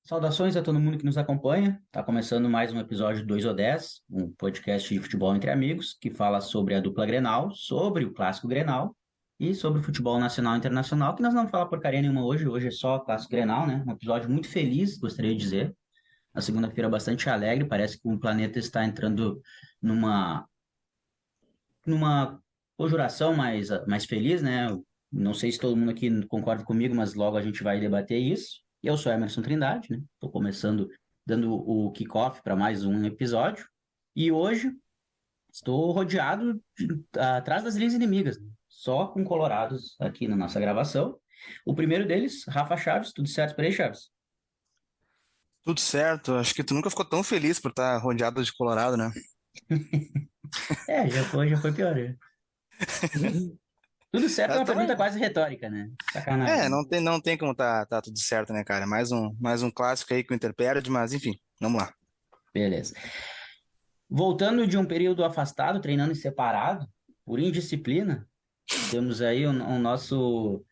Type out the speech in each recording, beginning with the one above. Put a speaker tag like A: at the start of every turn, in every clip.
A: Saudações a todo mundo que nos acompanha. Está começando mais um episódio 2 ou 10, um podcast de futebol entre amigos, que fala sobre a dupla Grenal, sobre o clássico Grenal e sobre o futebol nacional e internacional, que nós não vamos falar porcaria nenhuma hoje é só clássico Grenal, né? Um episódio muito feliz, gostaria de dizer. A segunda-feira bastante alegre, parece que o planeta está entrando numa, numa conjuração mais feliz, né? Não sei se todo mundo aqui concorda comigo, mas logo a gente vai debater isso. Eu sou Emerson Trindade, né? Estou começando, dando o kickoff para mais um episódio. E hoje estou rodeado atrás das linhas inimigas, né? Só com colorados aqui na nossa gravação. O primeiro deles, Rafa Chaves. Tudo certo por aí, Chaves?
B: Tudo certo, acho que tu nunca ficou tão feliz por estar rodeado de Colorado, né?
A: É, já foi pior. Já. Tudo certo é
B: Mas
A: uma pergunta
B: também,
A: quase retórica, né? Sacanagem.
B: não tem como tá tudo certo, né, cara? Mais um clássico aí com o Inter perde, mas enfim, vamos lá.
A: Beleza. Voltando de um período afastado, treinando em separado, por indisciplina, temos aí o nosso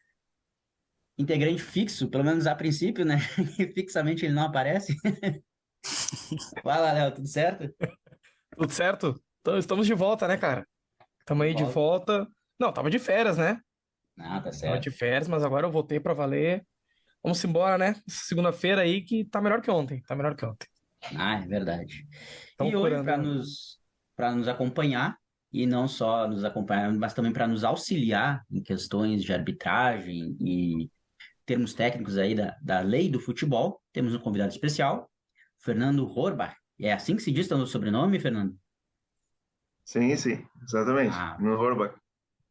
A: integrante fixo, pelo menos a princípio, né? Que fixamente ele não aparece. Fala, Léo, tudo certo?
C: Tudo certo? Então, estamos de volta, né, cara? Estamos
A: De
C: aí de
A: volta.
C: volta. Não, tava de férias, né?
A: Ah, tá
C: Tava
A: certo.
C: de férias, mas agora eu voltei pra valer. Vamos embora, né? Segunda-feira aí que tá melhor que ontem. Tá melhor que ontem.
A: Ah, é verdade.
C: Estamos
A: E hoje,
C: curando.
A: para nos acompanhar, e não só nos acompanhar, mas também para nos auxiliar em questões de arbitragem e termos técnicos aí da lei do futebol, temos um convidado especial, Fernando Horbach. É assim que se diz o sobrenome, Fernando?
D: Sim, sim, exatamente.
A: Ah,
D: No Orbach.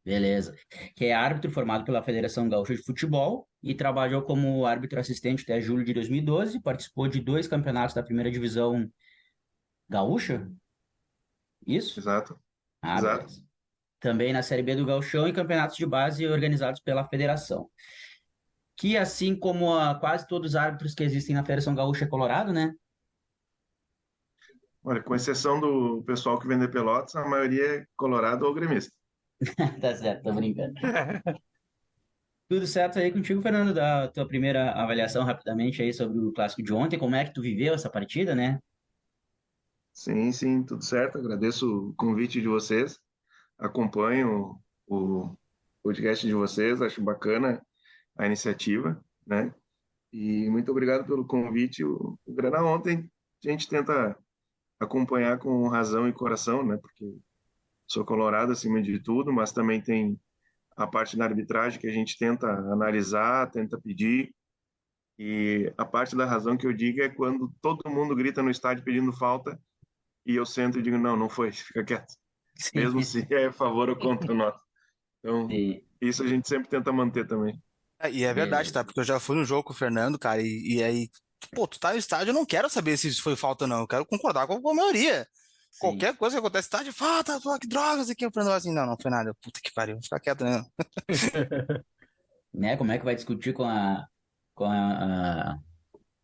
A: beleza. Que é árbitro formado pela Federação Gaúcha de Futebol e trabalhou como árbitro assistente até julho de 2012, participou de dois campeonatos da primeira divisão gaúcha, isso?
D: Exato,
A: Ah,
D: exato.
A: beleza. Também na Série B do Gauchão e campeonatos de base organizados pela federação. Que assim como quase todos os árbitros que existem na Federação Gaúcha é Colorado, né?
D: Olha, com exceção do pessoal que vende Pelotas, a maioria é colorado ou gremista.
A: Tá certo, tô brincando. Tudo certo aí contigo, Fernando? Da tua primeira avaliação rapidamente aí sobre o clássico de ontem, como é que tu viveu essa partida, né?
D: Sim, sim, tudo certo. Agradeço o convite de vocês. Acompanho o podcast de vocês, acho bacana a iniciativa, né? E muito obrigado pelo convite. O Grenal ontem a gente tenta acompanhar com razão e coração, né? Porque sou colorado acima de tudo, mas também tem a parte da arbitragem que a gente tenta analisar, tenta pedir. E a parte da razão que eu digo é quando todo mundo grita no estádio pedindo falta e eu sento e digo, não, não foi, fica quieto. Mesmo
A: Sim,
D: se é a favor ou contra o nosso. Então,
A: sim,
D: isso a gente sempre tenta manter também.
B: E é verdade,
A: beleza.
B: tá? Porque eu já fui no jogo com o Fernando, cara, e aí, pô, tu tá no estádio, eu não quero saber se isso foi falta ou não, eu quero concordar com a maioria.
A: Sim.
B: Qualquer coisa que acontece no estádio, falta, pô, que drogas aqui, o Fernando vai assim, não, não foi nada, puta que pariu, vou ficar quieto, né?
A: Né? Como é que vai discutir com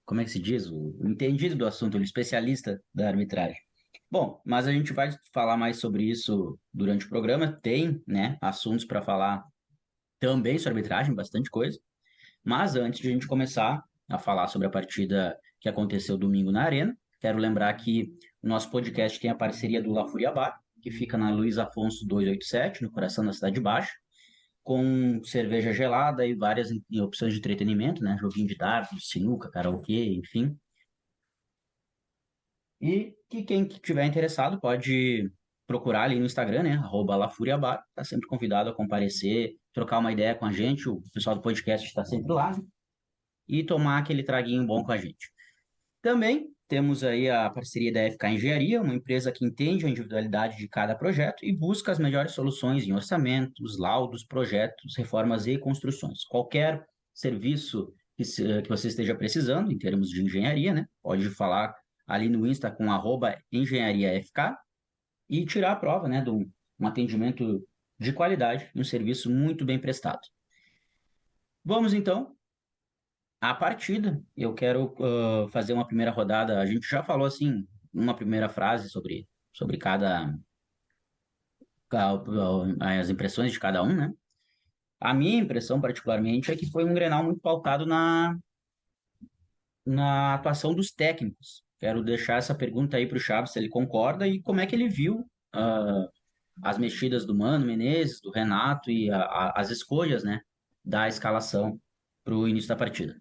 A: como é que se diz? O entendido do assunto, o especialista da arbitragem. Bom, mas a gente vai falar mais sobre isso durante o programa. Tem, né, assuntos para falar também sobre arbitragem, bastante coisa. Mas antes de a gente começar a falar sobre a partida que aconteceu domingo na Arena, quero lembrar que o nosso podcast tem a parceria do La Furia Bar, que fica na Luiz Afonso 287, no coração da Cidade Baixa, com cerveja gelada e várias opções de entretenimento, né? Joguinho de dardos, sinuca, karaokê, enfim. E que quem tiver interessado pode procurar ali no Instagram, né? @LaFuriaBar. Tá sempre convidado a comparecer, trocar uma ideia com a gente. O pessoal do podcast está sempre lá, né? E tomar aquele traguinho bom com a gente. Também temos aí a parceria da FK Engenharia, uma empresa que entende a individualidade de cada projeto e busca as melhores soluções em orçamentos, laudos, projetos, reformas e construções. Qualquer serviço que você esteja precisando, em termos de engenharia, né? Pode falar ali no Insta com @engenhariafk e tirar a prova, né? De um atendimento de qualidade e um serviço muito bem prestado. Vamos então a partida. Eu quero fazer uma primeira rodada. A gente já falou assim, uma primeira frase sobre as impressões de cada um, né? A minha impressão, particularmente, é que foi um Grenal muito pautado na atuação dos técnicos. Quero deixar essa pergunta aí para o Chaves, se ele concorda e como é que ele viu ah, as mexidas do Mano Menezes, do Renato e as escolhas, né, da escalação para o início da partida.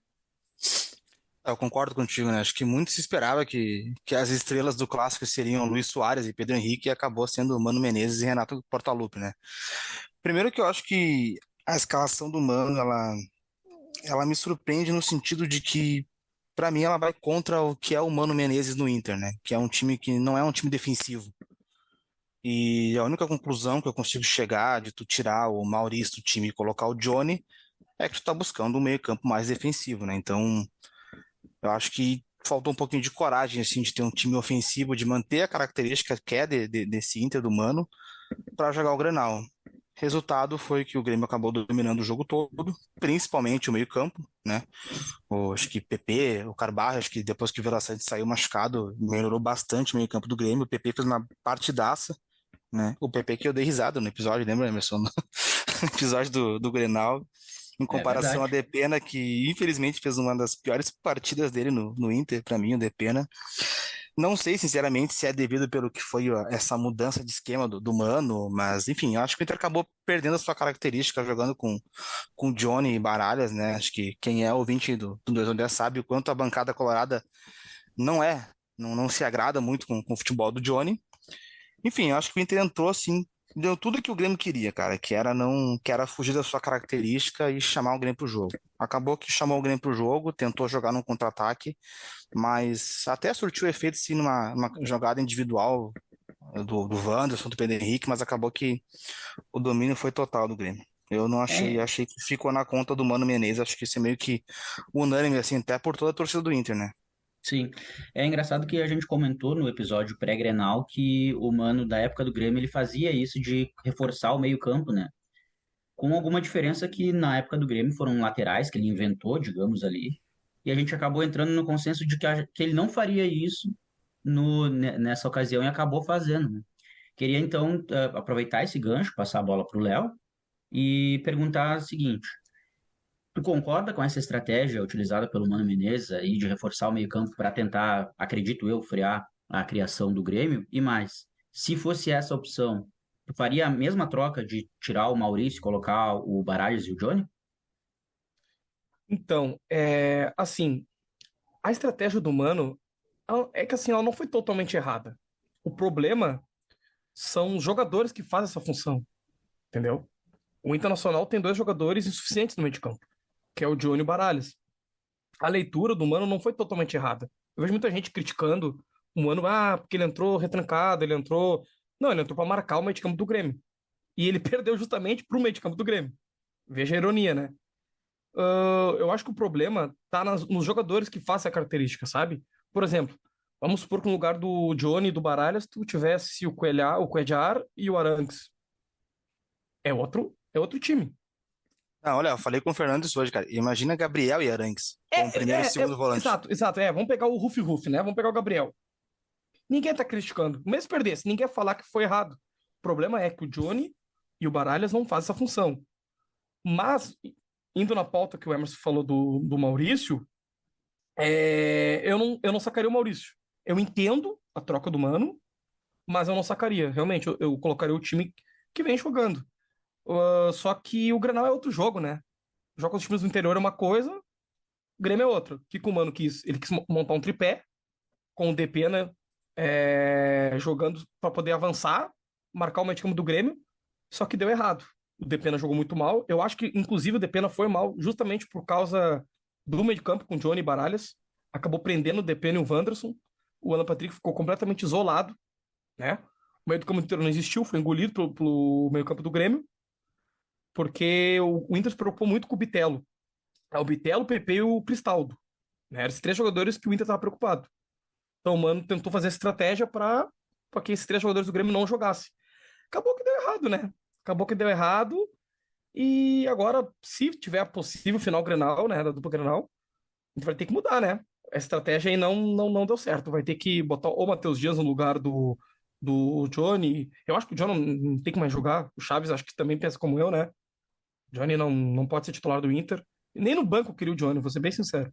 B: Eu concordo contigo, né? Acho que muito se esperava que as estrelas do clássico seriam Luis Soares e Pedro Henrique e acabou sendo Mano Menezes e Renato Portaluppi, né? Primeiro que eu acho que a escalação do Mano, ela me surpreende no sentido de que, pra mim, ela vai contra o que é o Mano Menezes no Inter, né? Que é um time que não é um time defensivo. E a única conclusão que eu consigo chegar de tu tirar o Maurício do time e colocar o Johnny é que tu tá buscando um meio-campo mais defensivo, né? Então, eu acho que faltou um pouquinho de coragem, assim, de ter um time ofensivo, de manter a característica que é desse Inter do Mano para jogar o Grenal. Resultado foi que o Grêmio acabou dominando o jogo todo, principalmente o meio-campo, né? Acho que PP, o Carvalho, acho que depois que o Vila Sante saiu machucado, melhorou bastante o meio-campo do Grêmio. O PP fez uma partidaça, né? O PP que eu dei risada no episódio, lembra, Emerson? No episódio do Grenal, em
A: É
B: comparação a
A: verdade.
B: Depena, que infelizmente fez uma das piores partidas dele no Inter, para mim, o Depena. Não sei, sinceramente, se é devido pelo que foi ó, essa mudança de esquema do Mano, mas enfim, eu acho que o Inter acabou perdendo a sua característica jogando com Johnny e Baralhas, né? Acho que quem é ouvinte do 210 sabe o quanto a bancada colorada não é, não se agrada muito com o futebol do Johnny. Enfim, eu acho que o Inter entrou assim, deu tudo que o Grêmio queria, cara, que era não, que era fugir da sua característica e chamar o Grêmio pro jogo. Acabou que chamou o Grêmio pro jogo, tentou jogar num contra-ataque, mas até surtiu efeito sim numa jogada individual do Wanderson, do Pedro Henrique, mas acabou que o domínio foi total do Grêmio. Eu não achei,
A: É,
B: achei que ficou na conta do Mano Menezes, acho que isso é meio que unânime, assim, até por toda a torcida do Inter, né?
A: sim. É engraçado que a gente comentou no episódio pré-Grenal que o Mano, da época do Grêmio, ele fazia isso de reforçar o meio-campo, né? Com alguma diferença que na época do Grêmio foram laterais que ele inventou, digamos ali, e a gente acabou entrando no consenso de que ele não faria isso nessa ocasião e acabou fazendo, né? Queria então aproveitar esse gancho, passar a bola para o Léo e perguntar o seguinte: tu concorda com essa estratégia utilizada pelo Mano Menezes aí de reforçar o meio-campo para tentar, acredito eu, frear a criação do Grêmio? E mais, se fosse essa opção, tu faria a mesma troca de tirar o Maurício, e colocar o Baralhas e o Johnny?
C: Então, assim, a estratégia do Mano é que assim, ela não foi totalmente errada. O problema são os jogadores que fazem essa função, entendeu? O Internacional tem dois jogadores insuficientes no meio de campo, que é o Johnny e o Baralhas. A leitura do Mano não foi totalmente errada. Eu vejo muita gente criticando o Mano, porque ele entrou retrancado, ele entrou. Não, ele entrou para marcar o meio de campo do Grêmio. E ele perdeu justamente pro meio de campo do Grêmio. Veja a ironia, né? Eu acho que o problema tá nos jogadores que fazem a característica, sabe? Por exemplo, vamos supor que no lugar do Johnny e do Baralhas, tu tivesse o Cuellar e o Arangues. É outro time.
B: Ah, olha, eu falei com o Fernandes hoje, cara. Imagina Gabriel e Arangues como primeiro e segundo volante.
C: Exato, exato. Vamos pegar o Rufi Rufi, né? Vamos pegar o Gabriel. Ninguém tá criticando. Mesmo se perdesse, ninguém ia falar que foi errado. O problema é que o Johnny e o Baralhas não fazem essa função. Mas, indo na pauta que o Emerson falou do Maurício, eu não sacaria o Maurício. Eu entendo a troca do Mano, mas eu não sacaria. Realmente, eu colocaria o time que vem jogando. Só que o Grenal é outro jogo, né? Joga os times do interior é uma coisa, o Grêmio é outra. O que o Mano quis? Ele quis montar um tripé com o DP, né? Jogando para poder avançar, marcar o meio de campo do Grêmio, só que deu errado. O Depena jogou muito mal. Eu acho que, inclusive, o Depena foi mal justamente por causa do meio de campo com Johnny e Baralhas. Acabou prendendo o Depena e o Wanderson. O Alan Patrick ficou completamente isolado, né? O meio do campo inteiro não existiu, foi engolido pelo meio campo do Grêmio, porque o Inter se preocupou muito com o Bitelo. O Bitelo, o PP e o Cristaldo. Né? Eram esses três jogadores que o Inter estava preocupado. Então o Mano tentou fazer estratégia para que esses três jogadores do Grêmio não jogassem. Acabou que deu errado, né? Acabou que deu errado. E agora, se tiver possível final Grenal, né? Da dupla Grenal, a gente vai ter que mudar, né? A estratégia aí não deu certo. Vai ter que botar o Matheus Dias no lugar do Johnny. Eu acho que o Johnny não tem que mais jogar. O Chaves acho que também pensa como eu, né? O Johnny não pode ser titular do Inter. Nem no banco eu queria o Johnny, vou ser bem sincero.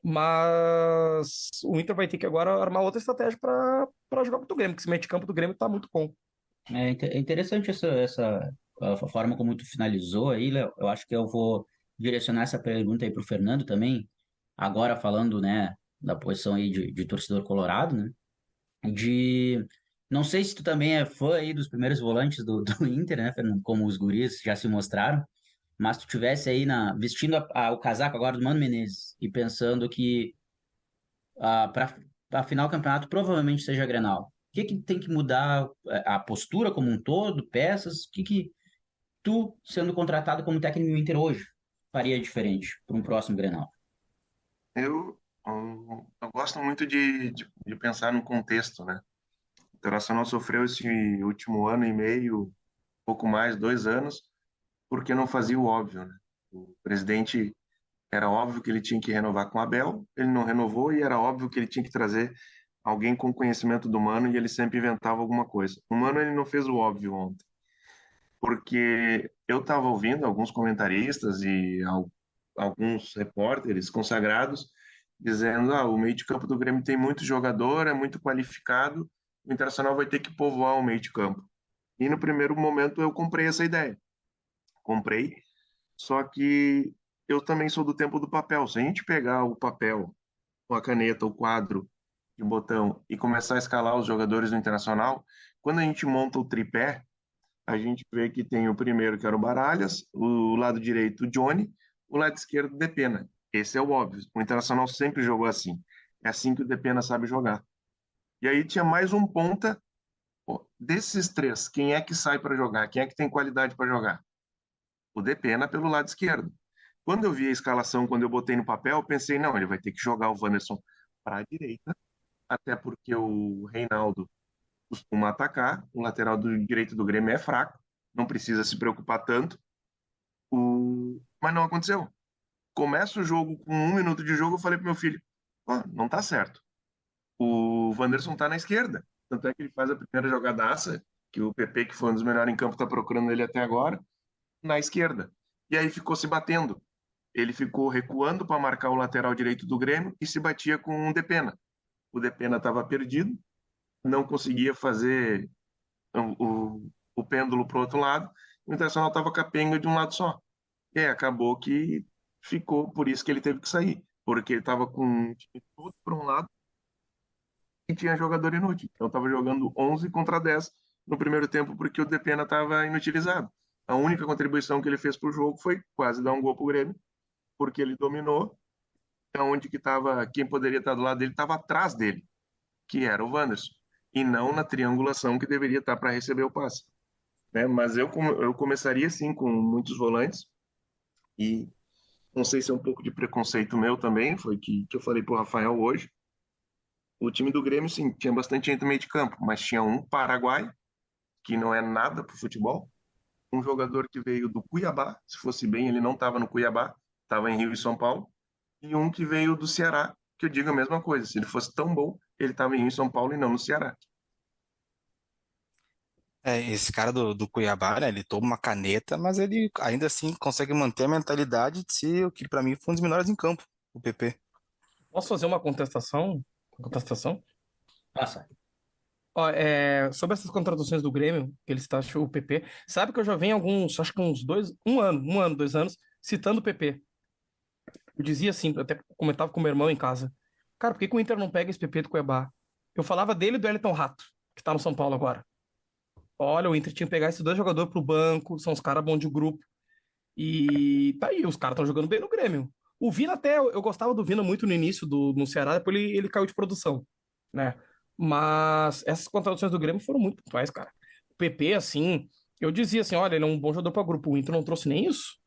C: Mas o Inter vai ter que agora armar outra estratégia para jogar contra o Grêmio, porque esse meio de campo do Grêmio tá muito bom.
A: É interessante essa a forma como tu finalizou aí, Léo. Eu acho que eu vou direcionar essa pergunta aí para o Fernando também, agora falando, né, da posição aí de torcedor colorado, né? De não sei se tu também é fã aí dos primeiros volantes do Inter, né, Fernando? Como os guris já se mostraram, mas tu tivesse aí vestindo o casaco agora do Mano Menezes e pensando que para a final do campeonato provavelmente seja a Grenal. O que que tem que mudar a postura como um todo, peças? O que que tu, sendo contratado como técnico do Inter hoje, faria diferente para um próximo Grenal?
D: Eu gosto muito de pensar no contexto, né? O Internacional sofreu esse último ano e meio, pouco mais, 2 anos, porque não fazia o óbvio, né? O presidente era óbvio que ele tinha que renovar com o Abel, ele não renovou e era óbvio que ele tinha que trazer alguém com conhecimento do Mano e ele sempre inventava alguma coisa. O Mano ele não fez o óbvio ontem, porque eu estava ouvindo alguns comentaristas e alguns repórteres consagrados dizendo: o meio de campo do Grêmio tem muito jogador, é muito qualificado, o Internacional vai ter que povoar o meio de campo. E no primeiro momento eu comprei essa ideia. Comprei, só que eu também sou do tempo do papel. Se a gente pegar o papel, a caneta, o quadro de botão e começar a escalar os jogadores do Internacional, quando a gente monta o tripé, a gente vê que tem o primeiro, que era o Baralhas, o lado direito, o Johnny, o lado esquerdo, o Depena. Esse é o óbvio. O Internacional sempre jogou assim. É assim que o Depena sabe jogar. E aí tinha mais um ponta. Pô, desses três, quem é que sai para jogar? Quem é que tem qualidade para jogar? O Depena pelo lado esquerdo. Quando eu vi a escalação, quando eu botei no papel, eu pensei, não, ele vai ter que jogar o Wanderson para a direita, até porque o Reinaldo costuma atacar, o lateral direito do Grêmio é fraco, não precisa se preocupar tanto. Mas não aconteceu. Começa o jogo com 1 minuto de jogo, eu falei pro meu filho, não tá certo. O Wanderson tá na esquerda. Tanto é que ele faz a primeira jogadaça, que o PP, que foi um dos melhores em campo, tá procurando ele até agora, na esquerda. E aí ficou se batendo. Ele ficou recuando para marcar o lateral direito do Grêmio e se batia com o Depena. O Depena estava perdido, não conseguia fazer o pêndulo para o outro lado, o Internacional estava capenga de um lado só. E aí acabou que ficou, por isso que ele teve que sair, porque ele estava com um time todo para um lado e tinha jogador inútil. Então estava jogando 11 contra 10 no primeiro tempo porque o Depena estava inutilizado. A única contribuição que ele fez para o jogo foi quase dar um gol para o Grêmio, porque ele dominou, onde que estava, quem poderia estar do lado dele estava atrás dele, que era o Wanderson, e não na triangulação que deveria estar para receber o passe. Né? Mas eu começaria sim com muitos volantes, e não sei se é um pouco de preconceito meu também, foi que eu falei para o Rafael hoje. O time do Grêmio, sim, tinha bastante gente no meio de campo, mas tinha um paraguai, que não é nada para o futebol, um jogador que veio do Cuiabá, se fosse bem, ele não estava no Cuiabá, estava em Rio e São Paulo, e um que veio do Ceará, que eu digo a mesma coisa, se ele fosse tão bom, ele estava em Rio e São Paulo e não no Ceará.
B: Esse cara do Cuiabá, né, ele toma uma caneta, mas ele ainda assim consegue manter a mentalidade de ser o que pra mim foi um dos melhores em campo, o PP.
C: Posso fazer uma contestação? Contestação?
A: Passa.
C: Ó, sobre essas contratações do Grêmio, que ele está o PP, sabe que eu já venho alguns, acho que uns 2 anos, citando o PP. Eu dizia assim, eu até comentava com meu irmão em casa. Cara, por que que o Inter não pega esse PP do Cuiabá? Eu falava dele e do Elton Rato, que tá no São Paulo agora. Olha, o Inter tinha que pegar esses dois jogadores pro banco, são os caras bons de grupo. E tá aí, os caras estão jogando bem no Grêmio. O Vina até, eu gostava do Vina muito no início no Ceará, depois ele caiu de produção, né? Mas essas contratações do Grêmio foram muito pontuais, cara. O PP, assim, eu dizia assim, olha, ele é um bom jogador pra grupo. O Inter não trouxe nem isso.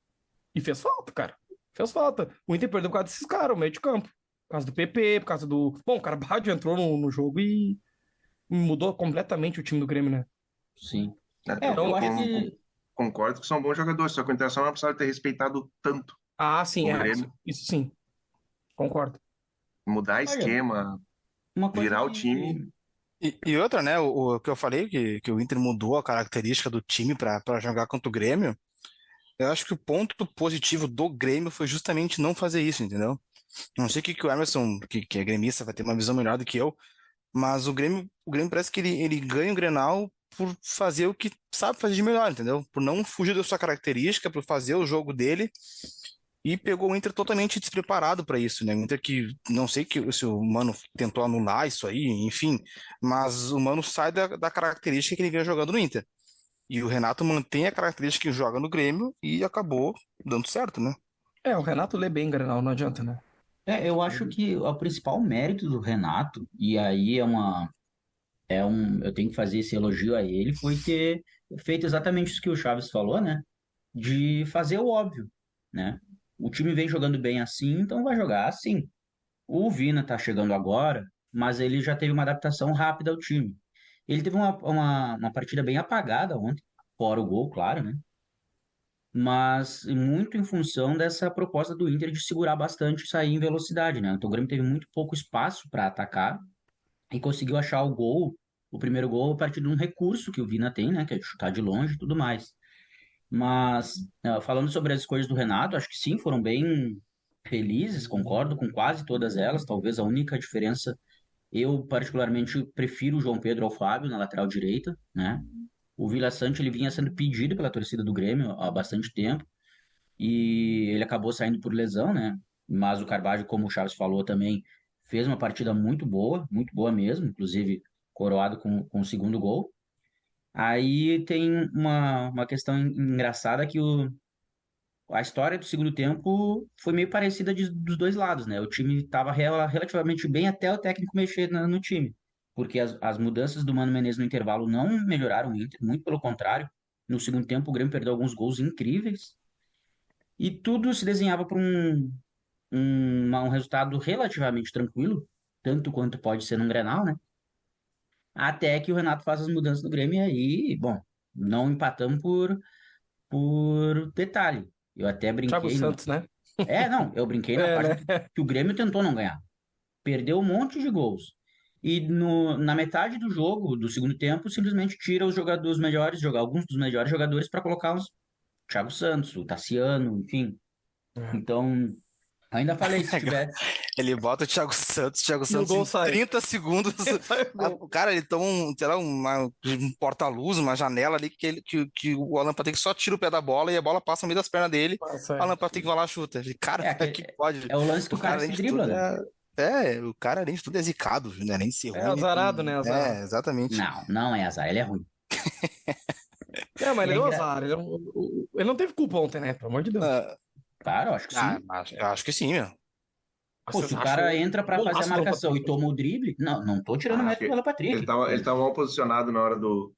C: E fez falta, cara. Fez falta. O Inter perdeu por causa desses caras, o meio de campo. Por causa do PP, por causa do. Bom, o Carvalho entrou no jogo e mudou completamente o time do Grêmio, né?
A: Sim.
C: Então,
A: Eu acho
C: esse.
A: que
D: Concordo que são bons jogadores, só que o Internacional não precisava ter respeitado tanto
C: Ah, sim,
D: o Grêmio,
C: isso sim, concordo.
D: mudar
A: olha,
D: esquema,
A: uma coisa
D: virar o time.
B: E outra, né, o que eu falei, que o Inter mudou a característica do time para jogar contra o Grêmio, eu acho que o ponto positivo do Grêmio foi justamente não fazer isso, entendeu? Não sei que o Emerson, que é gremista, vai ter uma visão melhor do que eu, mas o Grêmio parece que ele ganha o Grenal por fazer o que sabe fazer de melhor, entendeu? Por não fugir da sua característica, por fazer o jogo dele e pegou o Inter totalmente despreparado para isso, né? O Inter que não sei se o Mano tentou anular isso aí, enfim, mas o Mano sai da característica que ele vinha jogando no Inter. E o Renato mantém a característica que joga no Grêmio e acabou dando certo, né?
C: É, o Renato lê bem Grenal, não adianta, né?
A: Eu acho que o principal mérito do Renato, e aí eu tenho que fazer esse elogio a ele, foi ter feito exatamente isso que o Chaves falou, né? De fazer o óbvio, né? O time vem jogando bem assim, então vai jogar assim. O Vina tá chegando agora, mas ele já teve uma adaptação rápida ao time. Ele teve uma partida bem apagada ontem, fora o gol, claro, né? Mas muito em função dessa proposta do Inter de segurar bastante e sair em velocidade, né? Então o Grêmio teve muito pouco espaço para atacar e conseguiu achar o gol, o primeiro gol, a partir de um recurso que o Vina tem, né? Que é de chutar de longe e tudo mais. Mas, falando sobre as escolhas do Renato, acho que sim, foram bem felizes, concordo com quase todas elas. Talvez a única diferença, eu particularmente prefiro o João Pedro ao Fábio na lateral direita, né? O Vila Sante ele vinha sendo pedido pela torcida do Grêmio há bastante tempo e ele acabou saindo por lesão, né? Mas o Carvalho, como o Chaves falou também, fez uma partida muito boa mesmo, inclusive coroado com o segundo gol. Aí tem uma questão engraçada que a história do segundo tempo foi meio parecida dos dois lados, né? O time estava relativamente bem até o técnico mexer no time, porque as mudanças do Mano Menezes no intervalo não melhoraram o Inter, muito pelo contrário. No segundo tempo, o Grêmio perdeu alguns gols incríveis e tudo se desenhava para um resultado relativamente tranquilo, tanto quanto pode ser num Grenal, né? Até que o Renato faz as mudanças no Grêmio e aí, bom, não empatamos por detalhe. Eu até
C: Thiago
A: brinquei no.
C: Santos, né?
A: Não, eu brinquei na
C: É,
A: página
C: né?
A: que o Grêmio tentou não ganhar. Perdeu um monte de gols. E na metade do jogo, do segundo tempo, simplesmente tira os melhores, alguns dos melhores jogadores para colocar os Thiago Santos, o Tassiano, enfim.
C: É.
A: Então, ainda falei, se tiver.
B: Ele bota o Thiago
C: E o
B: Santos
C: gol
B: em
C: sai.
B: 30 segundos.
C: Sai o gol.
B: O cara, ele toma sei lá, um porta-luz, uma janela ali que o Alan Patrick só tira o pé da bola e a bola passa no meio das pernas dele.
C: Passa,
B: O
C: é.
B: Alan Patrick vai lá e chuta. Cara,
A: É,
B: que
A: aquele,
B: pode.
A: é o lance que
B: O
A: o cara
B: cara, além
A: se
B: de
A: dribla,
B: tudo,
A: né?
B: o cara, além de tudo, é zicado, né? Além de ser
C: É
B: ruim,
C: azarado, né? Azarado.
B: exatamente.
A: Não, não é azar, ele é ruim.
C: É, mas
A: E
C: ele
A: é
C: deu
A: engra...
C: azar. Ele não teve culpa ontem, né? Pelo amor de Deus.
B: Ah,
A: Claro, acho que sim.
B: eu acho que sim, meu.
A: Pô,
C: Vocês
A: se o
C: acham
A: cara entra
C: um
A: pra fazer a
C: golaço do Alan
A: marcação e
C: Patrick.
A: toma o drible, não tô tirando
B: Ah,
A: mérito do
D: Porque
A: Alan Patrick.
D: ele tava mal posicionado na hora do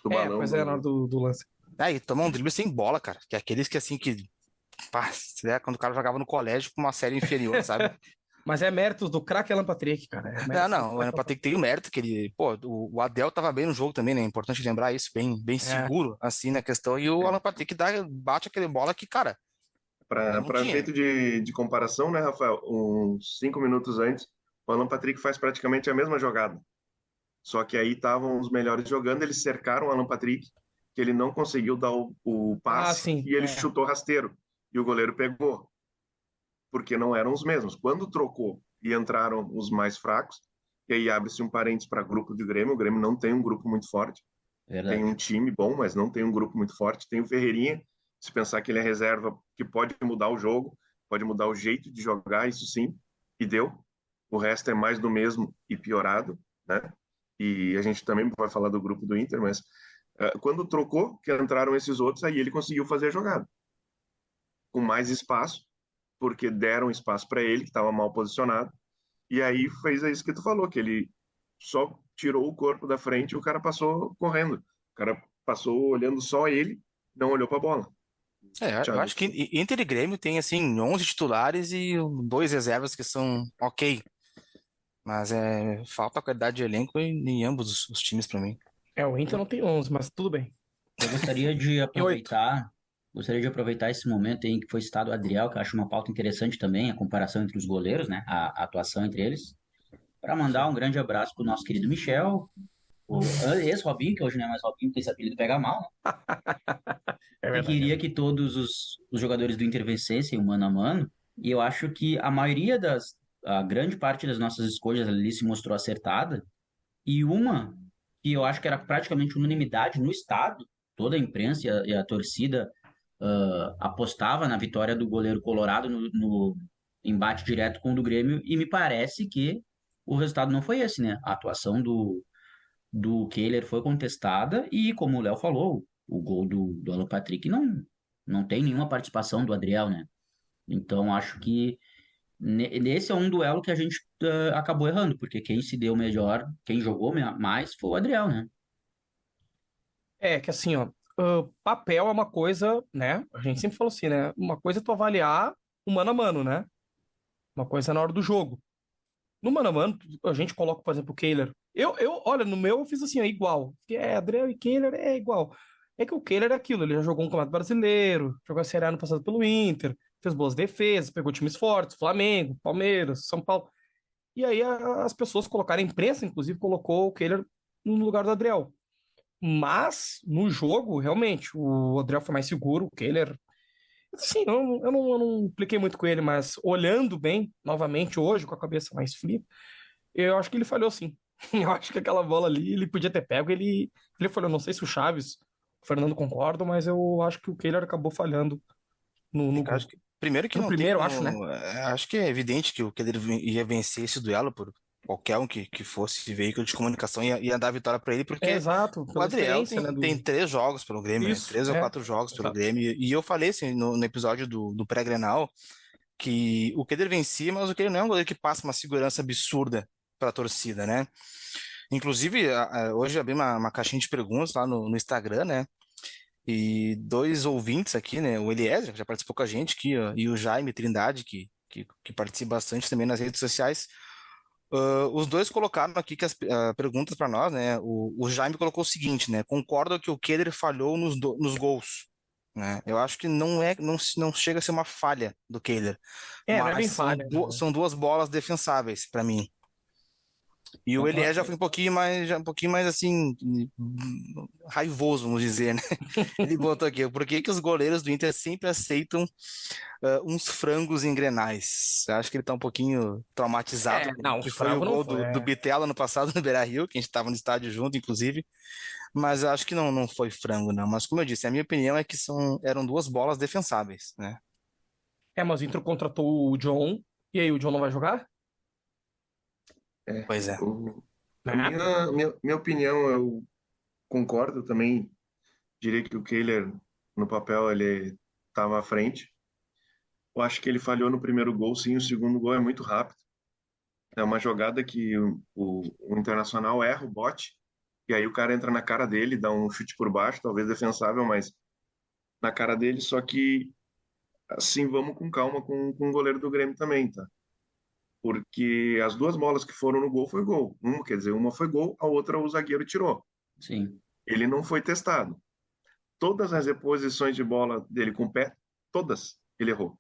C: É,
D: balão
C: pois é, na hora do lance.
B: e tomar um drible sem bola, cara. Que é aqueles que assim que. Pá, quando o cara jogava no colégio com uma série inferior, sabe?
C: Mas é méritos do craque Alan Patrick, cara. É
B: Não,
C: méritos do
B: não, o
C: craque Alan
B: Empatek tem o mérito que ele. Pô, o Adel tava bem no jogo também, né? É importante lembrar isso, bem
C: Patrick.
B: seguro, assim, na questão. E o Alan Patrick bate aquele bola que, cara, não
D: Para
B: tinha.
D: efeito de comparação, né, Rafael? Uns 5 minutos antes, o Alan Patrick faz praticamente a mesma jogada. Só que aí estavam os melhores jogando, eles cercaram o Alan Patrick, que ele não conseguiu dar o
C: Ah,
D: passe
C: sim.
D: e ele
C: É.
D: chutou rasteiro. E o goleiro pegou, porque não eram os mesmos. Quando trocou e entraram os mais fracos, e aí abre-se um parênteses para grupo de Grêmio, o Grêmio não tem um grupo muito forte. Tem
A: Verdade.
D: um time bom, mas não tem um grupo muito forte. Tem o Ferreirinha, se pensar que ele é reserva, que pode mudar o jogo, pode mudar o jeito de jogar, isso sim, e deu. O resto é mais do mesmo e piorado, né? E a gente também vai falar do grupo do Inter, mas quando trocou, que entraram esses outros, aí ele conseguiu fazer a jogada. Com mais espaço, porque deram espaço para ele, que estava mal posicionado, e aí fez isso que tu falou, que ele só tirou o corpo da frente e o cara passou correndo. O cara passou olhando só ele, não olhou para a bola.
B: Eu
D: Thiago,
B: acho que Inter e Grêmio tem, assim, 11 titulares e dois reservas que são ok. Mas falta qualidade de elenco em ambos os times pra mim.
C: É, o Inter não tem 11, mas tudo bem.
A: Eu gostaria de
C: Tem 8.
A: aproveitar esse momento em que foi citado o Adriel, que eu acho uma pauta interessante também, a comparação entre os goleiros, né? A atuação entre eles, para mandar um grande abraço pro nosso querido Michel, o ex-Robinho, que hoje não é mais Robinho, porque esse apelido pega mal, né?
C: É
A: E
C: verdade, é
A: queria
C: verdade.
A: que todos os jogadores do Inter vencessem o mano a mano, E eu acho que a grande parte das nossas escolhas ali se mostrou acertada. E uma que eu acho que era praticamente unanimidade no estado, toda a imprensa e a torcida apostava na vitória do goleiro colorado no embate direto com o do Grêmio, e me parece que o resultado não foi esse, né? A atuação do Kehler foi contestada e, como o Léo falou, o gol do Alan Patrick não tem nenhuma participação do Adriel, né? Então, acho que nesse é um duelo que a gente acabou errando, porque quem se deu melhor, quem jogou mais foi o Adriel, né?
C: É que assim, ó, papel é uma coisa, né? A gente sempre falou assim, né? Uma coisa é tu avaliar o mano a mano, né? Uma coisa é na hora do jogo. No mano a mano, a gente coloca, por exemplo, o Kehler. Olha, no meu eu fiz assim, ó, igual. Adriel e Kehler é igual. É que o Kehler é aquilo, ele já jogou um Campeonato Brasileiro, jogou a Série A no passado pelo Inter, fez boas defesas, pegou times fortes, Flamengo, Palmeiras, São Paulo. E aí as pessoas colocaram, a imprensa, inclusive, colocou o Kehler no lugar do Adriel. Mas, no jogo, realmente, o Adriel foi mais seguro, o Kehler. Sim, eu não impliquei muito com ele, mas olhando bem, novamente, hoje, com a cabeça mais fria, eu acho que ele falhou sim. Eu acho que aquela bola ali, ele podia ter pego, ele falhou. Não sei se o Chaves, o Fernando concorda, mas eu acho que o Kehler acabou falhando no
B: Acho
C: gol.
B: que, primeiro que
C: No
B: não tem
C: primeiro, eu acho, né?
B: como. Acho que é evidente que o Keller ia vencer esse duelo por qualquer um que fosse veículo de comunicação ia dar a vitória para ele,
C: É
B: porque
C: exato,
B: o
C: pela
B: Adriel
C: experiência, né?
B: tem 3 jogos pelo Grêmio, né?
C: Isso,
B: 3 ou 4 jogos pelo
C: exato.
B: Grêmio. E eu falei assim no episódio do pré-Grenal que o Keller vencia, mas o Keller não é um goleiro que passa uma segurança absurda para a torcida, né? Inclusive, hoje abri uma caixinha de perguntas lá no Instagram, né? E 2 ouvintes aqui, né? O Eliezer, que já participou com a gente aqui, ó, e o Jaime Trindade, que participa bastante também nas redes sociais. Os dois colocaram aqui que as perguntas para nós, né? O Jaime colocou o seguinte, né? Concordo que o Kehler falhou nos gols, né? Eu acho que não chega a ser uma falha do Kehler,
C: Não é
B: mas
C: bem falha, né?
B: são 2 bolas defensáveis para mim. E o Elié já
C: Concordo.
B: foi um pouquinho mais assim, raivoso, vamos dizer, né? Ele botou aqui, por que que os goleiros do Inter sempre aceitam uns frangos em Grenais? Eu acho que ele tá um pouquinho traumatizado,
C: Não,
B: que
C: os
B: foi o
C: frangos não
B: gol
C: foi.
B: do Bitelo no passado no Beira-Rio, que a gente tava no estádio junto, inclusive, mas eu acho que não foi frango, não. Mas como eu disse, a minha opinião é que eram 2 bolas defensáveis, né?
C: Mas o Inter contratou o John, e aí o John não vai jogar?
D: É,
B: Pois é.
D: a
C: Né?
D: minha opinião, eu concordo também, diria que o Kehler, no papel, ele estava à frente. Eu acho que ele falhou no primeiro gol, sim, o segundo gol é muito rápido. É uma jogada que o Internacional erra o bote, e aí o cara entra na cara dele, dá um chute por baixo, talvez defensável, mas na cara dele, só que assim, vamos com calma com o goleiro do Grêmio também, tá? Porque as 2 bolas que foram no gol foi gol. Uma, quer dizer, uma foi gol, a outra o zagueiro tirou.
A: Sim.
D: Ele não foi testado. Todas as reposições de bola dele com o pé, todas, ele errou.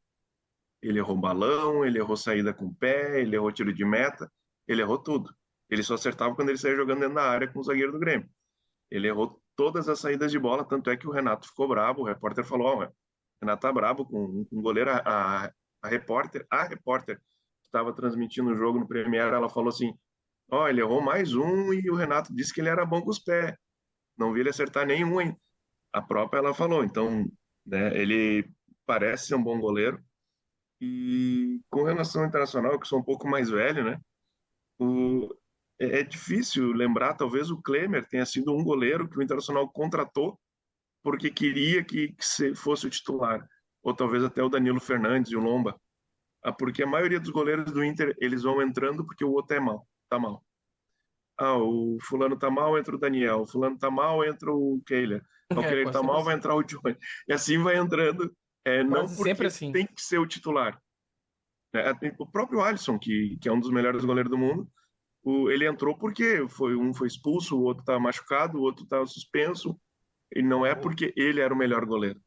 D: Ele errou balão, ele errou saída com o pé, ele errou tiro de meta, ele errou tudo. Ele só acertava quando ele saía jogando dentro da área com o zagueiro do Grêmio. Ele errou todas as saídas de bola, tanto é que o Renato ficou bravo, o repórter falou, ó, o Renato tá bravo com o goleiro, a repórter que estava transmitindo o jogo no Premier, ela falou assim, ó, ele errou mais um e o Renato disse que ele era bom com os pés, não vi ele acertar nenhum, hein? A própria ela falou, então, né, ele parece ser um bom goleiro, e com relação ao internacional, que sou um pouco mais velho, né? O, é difícil lembrar, talvez o Klemer tenha sido um goleiro que o Internacional contratou porque queria que fosse o titular. Ou talvez até o Danilo Fernandes e o Lomba. Porque a maioria dos goleiros do Inter, eles vão entrando porque o outro é mal, tá mal. Ah, o fulano tá mal, entra o Daniel. O fulano tá mal, entra o Kehler. O Kehler
C: Quase
D: tá
C: sempre
D: mal, vai
C: assim.
D: entrar o Johnny. E assim vai entrando, não
C: Quase sempre
D: porque
C: assim.
D: tem que ser o titular. O próprio Alisson, que é um dos melhores goleiros do mundo, ele entrou porque um foi expulso, o outro estava machucado, o outro estava suspenso, e não é porque ele era o melhor goleiro.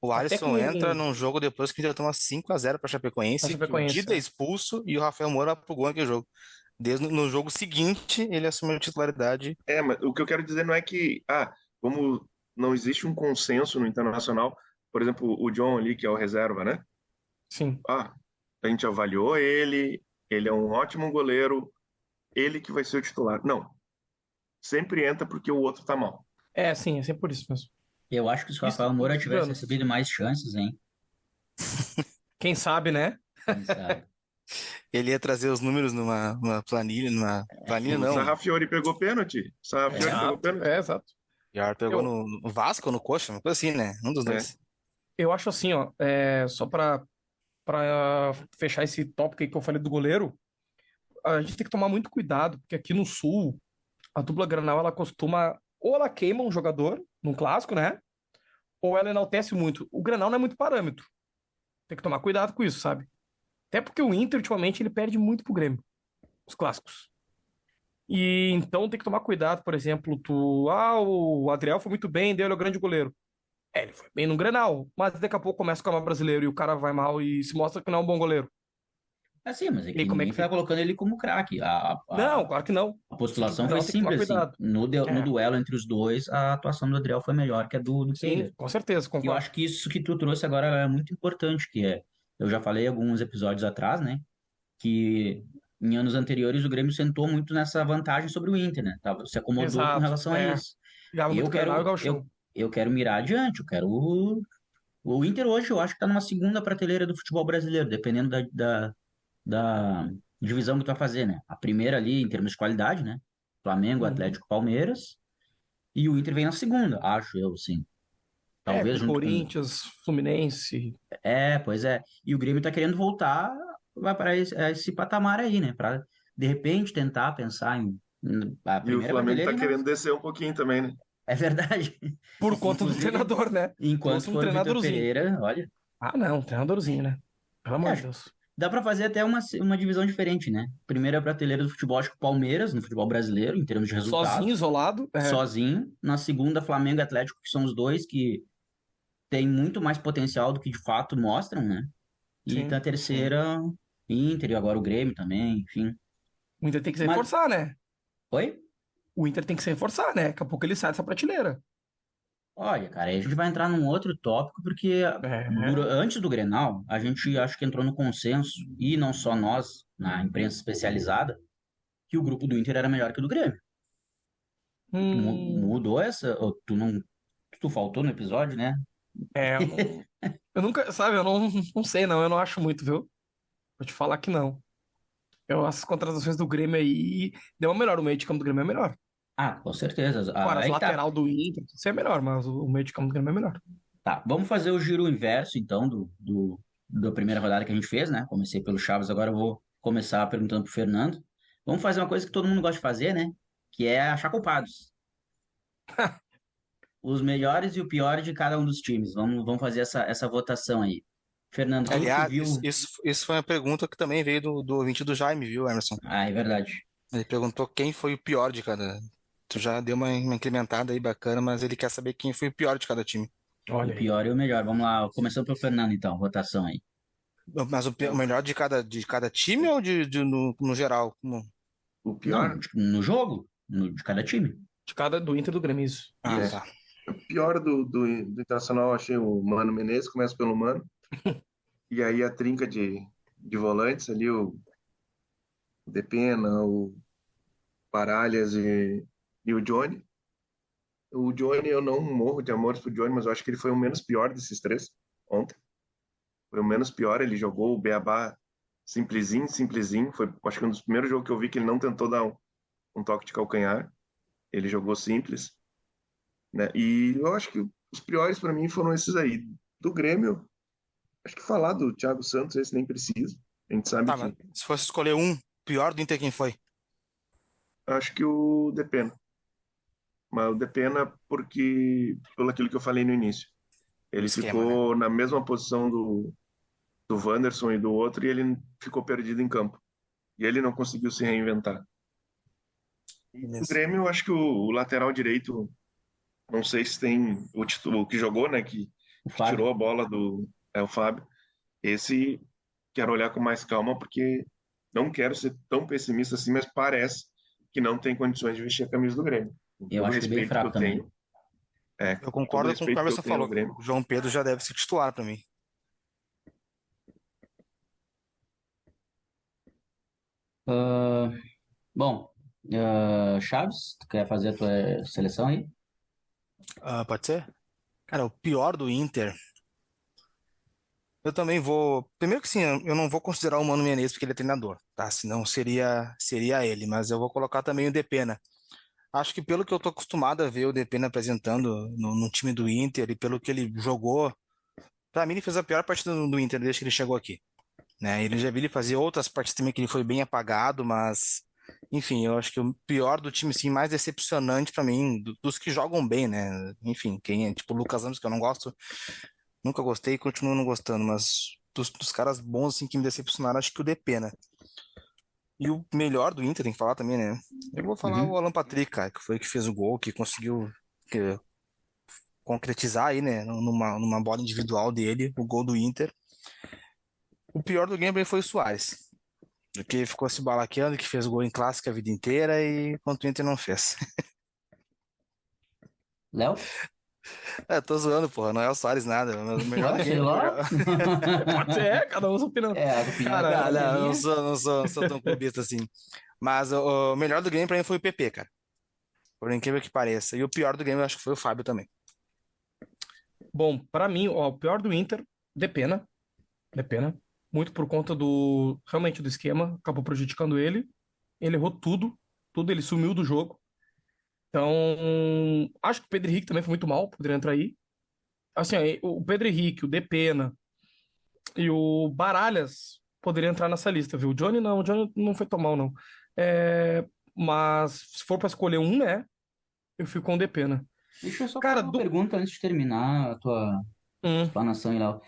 B: O
C: Até
B: Alisson entra
C: com
B: num jogo depois que já toma 5-0 para
C: a
B: Chapecoense, que o
C: Chapecoense,
B: Dida é
C: né?
B: expulso e o Rafael Moura pro gol naquele jogo. Desde no jogo seguinte, ele assumiu a titularidade.
D: Mas o que eu quero dizer não é que, como não existe um consenso no Internacional, por exemplo, o John ali, que é o reserva, né?
C: Sim.
D: Ah, a gente avaliou ele é um ótimo goleiro, ele que vai ser o titular. Não, sempre entra porque o outro tá mal.
C: É, sim, é sempre por isso mesmo.
A: Eu acho que se o
C: Isso há
A: Rafael Moura
C: muitos
A: tivesse
C: anos.
A: recebido mais chances, hein?
C: Quem sabe, né?
A: Quem sabe?
B: Ele ia trazer os números numa planilha,
D: O
B: não.
D: Sarrafiori pegou pênalti. O Sarrafiori pegou
C: Exato,
D: pênalti.
C: exato.
B: Pior pegou
C: Eu,
B: no Vasco ou no Coxa, uma coisa assim, né? Um dos
D: É.
B: dois.
C: eu acho assim, ó, só pra fechar esse tópico aí que eu falei do goleiro, a gente tem que tomar muito cuidado, porque aqui no Sul, a dupla Granal, ela costuma, ou ela queima um jogador, num clássico, né? Ou ela enaltece muito. O Granal não é muito parâmetro. Tem que tomar cuidado com isso, sabe? Até porque o Inter, ultimamente, ele perde muito pro Grêmio, os clássicos. E então tem que tomar cuidado, por exemplo, o Adriel foi muito bem, deu ele é o grande goleiro. Ele foi bem no Grenal, mas daqui a pouco começa o Campeonato Brasileiro e o cara vai mal e se mostra que não é um bom goleiro.
A: Assim, mas é
C: E aí
A: que
C: como é
A: ninguém
C: que
A: tá
C: fica?
A: colocando ele como craque.
C: Não, claro que não.
A: A
C: Só que o
A: postulação foi
C: Grenal tem que tomar
A: simples, assim.
C: cuidado.
A: No
C: É,
A: duelo entre os dois, a atuação do Adriel foi melhor que a do
C: sim,
A: Kehler.
C: com certeza,
A: E eu
C: concordo.
A: acho que isso que tu trouxe agora é muito importante, que é, eu já falei alguns episódios atrás, né, que em anos anteriores o Grêmio sentou muito nessa vantagem sobre o Inter, né, se acomodou com
C: Exato.
A: relação a isso.
C: Jogava
A: Eu
C: muito Grenal e
A: quero,
C: Gauchão.
A: eu quero mirar adiante, eu quero o Inter hoje, eu acho que tá numa segunda prateleira do futebol brasileiro, dependendo da divisão que tu vai fazer, né, a primeira ali em termos de qualidade, né, Flamengo,
C: Uhum.
A: Atlético, Palmeiras, e o Inter vem na segunda, acho eu, sim. Talvez
C: Com
A: junto com.
C: Corinthians, Fluminense.
A: Pois é. E o Grêmio tá querendo voltar, vai para esse patamar aí, né? Para de repente tentar pensar a
D: E o
A: primeira
D: Flamengo
A: prateleira
D: tá
A: e não.
D: querendo descer um pouquinho também, né?
A: É verdade.
C: Por conta do
A: Inclusive,
C: treinador, né?
A: enquanto
C: Trouxe um
A: for o Vitor
C: treinadorzinho.
A: Pereira, olha,
C: Ah, não, um treinadorzinho, né? Pelo amor de
A: acho que
C: Deus.
A: dá para fazer até uma divisão diferente, né? Primeira prateleira do futebol, acho que o Palmeiras, no futebol brasileiro, em termos de
C: Sozinho,
A: resultados,
C: isolado.
A: sozinho. Na segunda, Flamengo e Atlético, que são os dois que têm muito mais potencial do que de fato mostram, né? E na
C: Sim.
B: Sim.
A: terceira, Inter e agora o Grêmio também, enfim.
C: O Inter tem que se
A: Mas,
C: reforçar, né?
A: oi?
C: O Inter tem que se reforçar, né? Daqui a pouco ele sai dessa prateleira.
A: Olha, cara, aí a gente vai entrar num outro tópico, porque
C: É.
A: antes do Grenal, a gente acho que entrou no consenso, e não só nós, na imprensa especializada, que o grupo do Inter era melhor que o do Grêmio.
C: Hum,
A: Mudou essa? Ou tu não, tu faltou no episódio, né?
C: eu não. Eu nunca, sabe, eu não sei, não. Eu não acho muito, viu? Vou te falar que não. As contratações do Grêmio aí deu uma melhor. O meio de campo do Grêmio é melhor.
A: Ah, com certeza.
C: Claro, as
A: Aí que tá.
C: lateral do Inter, isso é melhor, mas o meio de campo do Grêmio é melhor.
A: Tá, vamos fazer o giro inverso, então, da primeira rodada que a gente fez, né? Comecei pelo Chaves, agora eu vou começar perguntando pro Fernando. Vamos fazer uma coisa que todo mundo gosta de fazer, né? Que é achar culpados. Os melhores e o pior de cada um dos times. Vamos fazer essa votação aí. Fernando, quem tu
B: Aliás,
A: viu?
B: isso foi uma pergunta que também veio do ouvinte do Jaime, viu, Emerson?
A: Ah, é verdade.
B: Ele perguntou quem foi o pior de cada. Tu já deu uma incrementada aí bacana, mas ele quer saber quem foi o pior de cada time.
A: O
C: Olha aí.
A: pior e o melhor. Vamos lá, começando pelo Fernando, então, votação aí.
B: Mas o melhor de cada time ou no geral?
D: O
A: Não,
D: pior,
A: no jogo, de cada time.
C: De cada do Inter e do Grêmio, isso.
B: Ah,
A: Isso.
B: tá.
D: o pior do Internacional, eu achei o Mano Menezes, começa pelo Mano. E aí a trinca de volantes ali, o Depena, o Paralhas e o Johnny. O Johnny, eu não morro de amores pro Johnny, mas eu acho que ele foi o menos pior desses três ontem. Foi o menos pior, ele jogou o Beabá simplesinho, simplesinho. Foi, acho que um dos primeiros jogos que eu vi que ele não tentou dar um toque de calcanhar. Ele jogou simples, né? E eu acho que os piores para mim foram esses aí. Do Grêmio, acho que falar do Thiago Santos, esse nem precisa. A gente sabe
B: Tá, mas
D: que.
B: se fosse escolher um, pior do Inter, quem foi?
D: Acho que o Depena. Mas o Depena, porque. Pelo aquilo que eu falei no início.
B: O
D: Ele
B: esquema, né?
D: ficou na mesma posição do Wanderson e do outro, e ele ficou perdido em campo. E ele não conseguiu se reinventar. E do
B: Beleza.
D: Grêmio, eu acho que o lateral direito, não sei se tem o que jogou, né?
A: O
D: Que tirou
A: Fábio.
D: a bola do. É o Fábio. Esse quero olhar com mais calma, porque não quero ser tão pessimista assim, mas parece que não tem condições de vestir a camisa do Grêmio. Com
A: Eu
D: todo o
A: acho ele bem
D: respeito que
A: fraco
D: eu
A: também.
D: tenho,
B: Eu
D: com todo o
B: concordo com o que o
D: respeito que eu
B: Emerson
D: tenho ao
B: falou.
D: Grêmio.
B: O João Pedro já deve ser titular pra mim.
A: Ah, bom, Chaves, tu quer fazer a tua seleção aí?
B: Ah, pode ser? Cara, o pior do Inter, eu também vou. Primeiro que sim, eu não vou considerar o Mano Menezes porque ele é treinador, tá? Senão seria ele, mas eu vou colocar também o Depena. Acho que pelo que eu tô acostumado a ver o Depena apresentando no time do Inter e pelo que ele jogou, pra mim ele fez a pior partida do Inter desde que ele chegou aqui, né? Ele já vi ele fazer outras partidas também que ele foi bem apagado, mas enfim, eu acho que o pior do time, sim, mais decepcionante pra mim, dos que jogam bem, né? Enfim, quem é tipo o Lucas Ramos, que eu não gosto, nunca gostei e continuo não gostando, mas dos caras bons assim que me decepcionaram, acho que o Depena. E o melhor do Inter, tem que falar também, né? Eu vou falar o
A: Uhum.
B: Alan Patrick, cara, que foi o que fez o gol, que conseguiu concretizar aí, né, numa bola individual dele, o gol do Inter. O pior do game foi o Suárez, porque ficou se balaqueando, que fez gol em clássico a vida inteira e contra o Inter não fez.
A: Léo?
B: É, tô zoando, porra, não é o Suárez nada, o melhor do
A: Ah, sei
B: game,
A: lá.
C: Pode ser, cada um sua opinião.
A: É, as opiniões de
C: Cara,
A: cada
B: Não,
A: um é
B: não,
A: minha.
B: não sou tão clubista assim. Mas o melhor do game pra mim foi o PP, cara. Por incrível que pareça. E o pior do game eu acho que foi o Fábio também.
C: bom, pra mim, ó, o pior do Inter, Depena, Depena, muito por conta do, realmente, do esquema, acabou prejudicando ele. Ele errou tudo, tudo, ele sumiu do jogo. Então, acho que o Pedro Henrique também foi muito mal, poderia entrar aí. Assim, ó, o Pedro Henrique, o Depena e o Baralhas poderiam entrar nessa lista, viu? O Johnny não foi tão mal, não. É, mas se for pra escolher um, né, eu fico com o Depena.
A: Deixa eu só
C: Cara,
A: fazer uma
C: do.
A: pergunta antes de terminar a tua
C: Hum,
A: explanação, aí, Léo.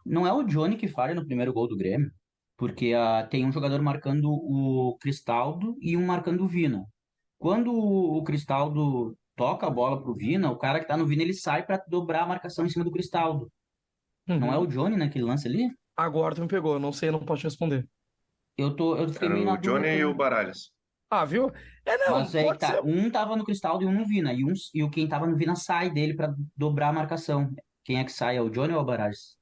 A: Não é o Johnny que falha no primeiro gol do Grêmio? Porque tem um jogador marcando o Cristaldo e um marcando o Vina. Quando o Cristaldo toca a bola pro Vina, o cara que tá no Vina ele sai para dobrar a marcação em cima do Cristaldo. Não é o
C: uhum.
A: Johnny naquele lance ali?
C: Agora tu me pegou, eu não sei, eu não posso te responder.
A: Eu fiquei
D: Era
A: meio na
D: o
A: dúvida
D: Johnny e o
A: também.
D: Baralhas.
C: Ah, viu? É, não,
A: Mas aí que
C: pode
A: tá,
C: ser.
A: um tava no Cristaldo e um no Vina, e o quem tava no Vina sai dele para dobrar a marcação. Quem é que sai? É o Johnny ou é o Baralhas?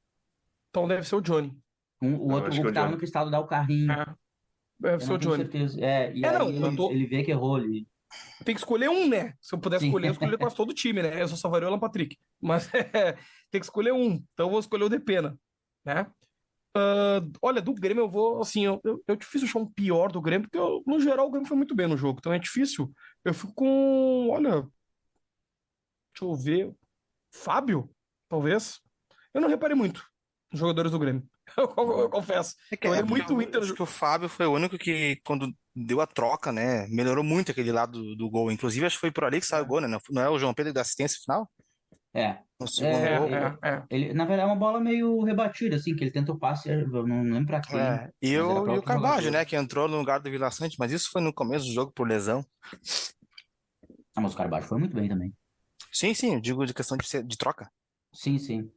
C: Então deve ser o Johnny.
A: O
D: Eu
A: outro,
D: acho
A: o
D: que é
A: que
D: o
A: tava no
D: Johnny.
A: Cristaldo dá o carrinho.
C: É, deve
A: Eu
C: ser
A: não
C: o
A: tenho
C: Johnny.
A: certeza. É, e
C: É,
A: aí
C: não, eu
A: ele,
C: tô.
A: ele vê que errou ali.
C: Tem que escolher um, né? Se eu puder
A: Sim.
C: escolher, eu escolheria quase todo o time, né? Eu só salvaria o Alan Patrick. Mas tem que escolher um. Então eu vou escolher o Depena, né? Olha, do Grêmio eu vou, assim, eu difícil achar um pior do Grêmio, porque no geral o Grêmio foi muito bem no jogo, então é difícil. Eu fico com, olha, deixa eu ver, Fábio, talvez. Eu não reparei muito nos jogadores do Grêmio. Eu confesso. Eu
B: É
C: olhei
B: porque
C: muito o
B: eu
C: Inter.
B: acho que o Fábio foi o único que, quando deu a troca, né, melhorou muito aquele lado do gol. Inclusive, acho que foi por ali que saiu o gol, né? Não é o João Pedro da assistência final?
A: É.
B: No segundo
C: É,
B: gol.
C: é.
A: Na verdade, é uma bola meio rebatida, assim, que ele tenta o passe, eu não lembro pra quem,
B: É,
A: mas era pra
B: e o
A: outro
B: Carvalho,
A: jogador.
B: né, que entrou no lugar do Vila Sante, mas isso foi no começo do jogo por lesão.
A: Ah, mas o Carvalho foi muito bem também.
B: Sim, sim, eu digo de questão de troca.
A: Sim, sim.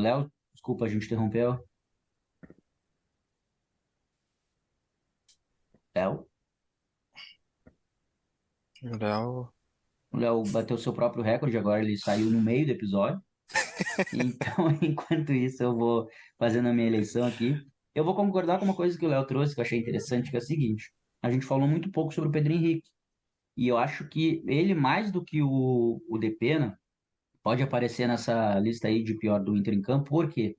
A: Léo, desculpa, a gente interrompeu. Léo?
B: O Léo.
A: O Léo bateu seu próprio recorde, agora ele saiu no meio do episódio. Então, enquanto isso, eu vou fazendo a minha eleição aqui. Eu vou concordar com uma coisa que o Léo trouxe, que eu achei interessante, que é a seguinte. A gente falou muito pouco sobre o Pedro Henrique. E eu acho que ele, mais do que o Depena, pode aparecer nessa lista aí de pior do Inter em campo. Por quê?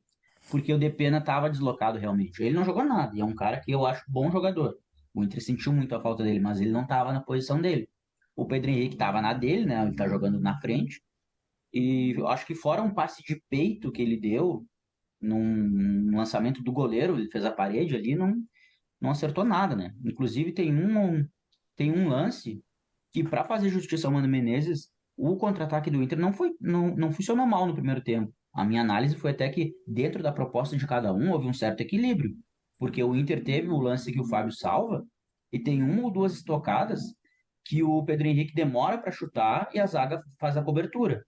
A: Porque o Depena estava deslocado realmente. Ele não jogou nada, e é um cara que eu acho bom jogador. O Inter sentiu muito a falta dele, mas ele não estava na posição dele. O Pedro Henrique estava na dele, né? Ele tá jogando na frente. E eu acho que fora um passe de peito que ele deu num lançamento do goleiro, ele fez a parede ali, não acertou nada, né? Inclusive tem um lance que, para fazer justiça ao Mano Menezes, o contra-ataque do Inter não funcionou mal no primeiro tempo. A minha análise foi até que, dentro da proposta de cada um, houve um certo equilíbrio. Porque o Inter teve o lance que o Fábio salva, e tem uma ou duas estocadas que o Pedro Henrique demora para chutar e a zaga faz a cobertura.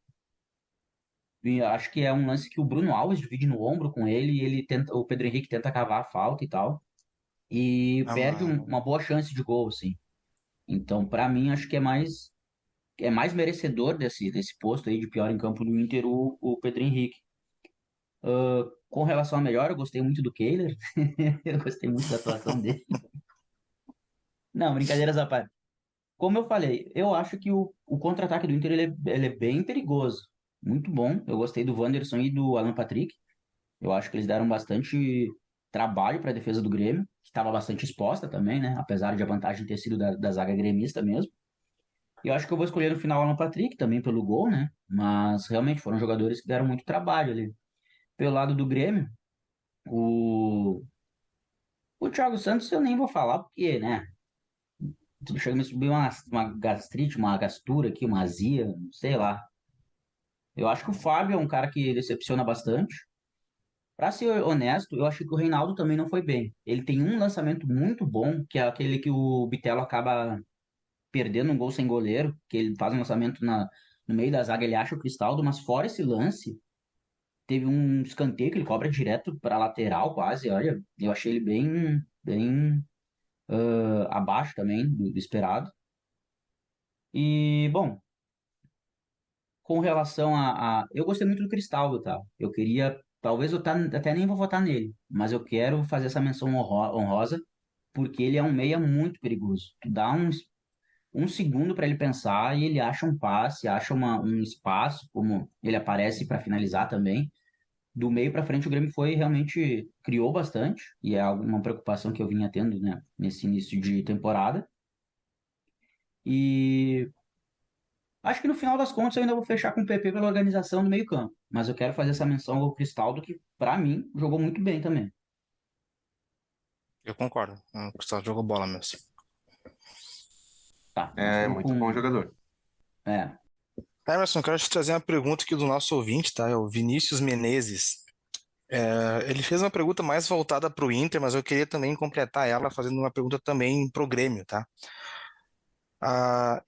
A: E acho que é um lance que o Bruno Alves divide no ombro com ele, e o Pedro Henrique tenta cavar a falta e tal, e
B: Ah,
A: perde
B: mas
A: uma boa chance de gol, assim. Então, para mim, acho que é mais merecedor desse posto aí de pior em campo do Inter o Pedro Henrique. Com relação a melhor, eu gostei muito do Kehler. Eu gostei muito da atuação dele. Não, brincadeiras à parte. Como eu falei, eu acho que o contra-ataque do Inter ele é bem perigoso. Muito bom. Eu gostei do Wanderson e do Alan Patrick. Eu acho que eles deram bastante trabalho para a defesa do Grêmio, que estava bastante exposta também, né? Apesar de a vantagem ter sido da zaga gremista mesmo. E eu acho que eu vou escolher no final o Alan Patrick também pelo gol, né? Mas realmente foram jogadores que deram muito trabalho ali. Pelo lado do Grêmio, o, o Thiago Santos eu nem vou falar porque, né? Chega a me subir uma gastrite, uma gastura aqui, uma azia, sei lá. Eu acho que o Fábio é um cara que decepciona bastante. Pra ser honesto, eu acho que o Reinaldo também não foi bem. Ele tem um lançamento muito bom, que é aquele que o Bitelo acaba perdendo um gol sem goleiro, que ele faz um lançamento no meio da zaga, ele acha o Cristaldo, mas fora esse lance, teve um escanteio que ele cobra direto para lateral quase, olha, eu achei ele bem abaixo também do esperado. E, bom, com relação eu gostei muito do Cristaldo, tá? Eu queria, talvez eu até nem vou votar nele, mas eu quero fazer essa menção honrosa, porque ele é um meia muito perigoso. Tu dá um segundo para ele pensar e ele acha um passe, acha um espaço, como ele aparece para finalizar também. Do meio para frente, o Grêmio foi realmente criou bastante, e é uma preocupação que eu vinha tendo, né, nesse início de temporada. E acho que no final das contas eu ainda vou fechar com o PP pela organização do meio-campo. Mas eu quero fazer essa menção ao Cristaldo, que, para mim, jogou muito bem também.
B: Eu concordo. O Gustavo jogou bola mesmo.
A: Tá, nós
D: É
A: estamos
D: muito bom
A: com.
D: jogador.
A: É.
B: Emerson, eu quero te trazer uma pergunta aqui do nosso ouvinte, tá? É o Vinícius Menezes. Ele fez uma pergunta mais voltada para o Inter, mas eu queria também completar ela fazendo uma pergunta também pro Grêmio, tá?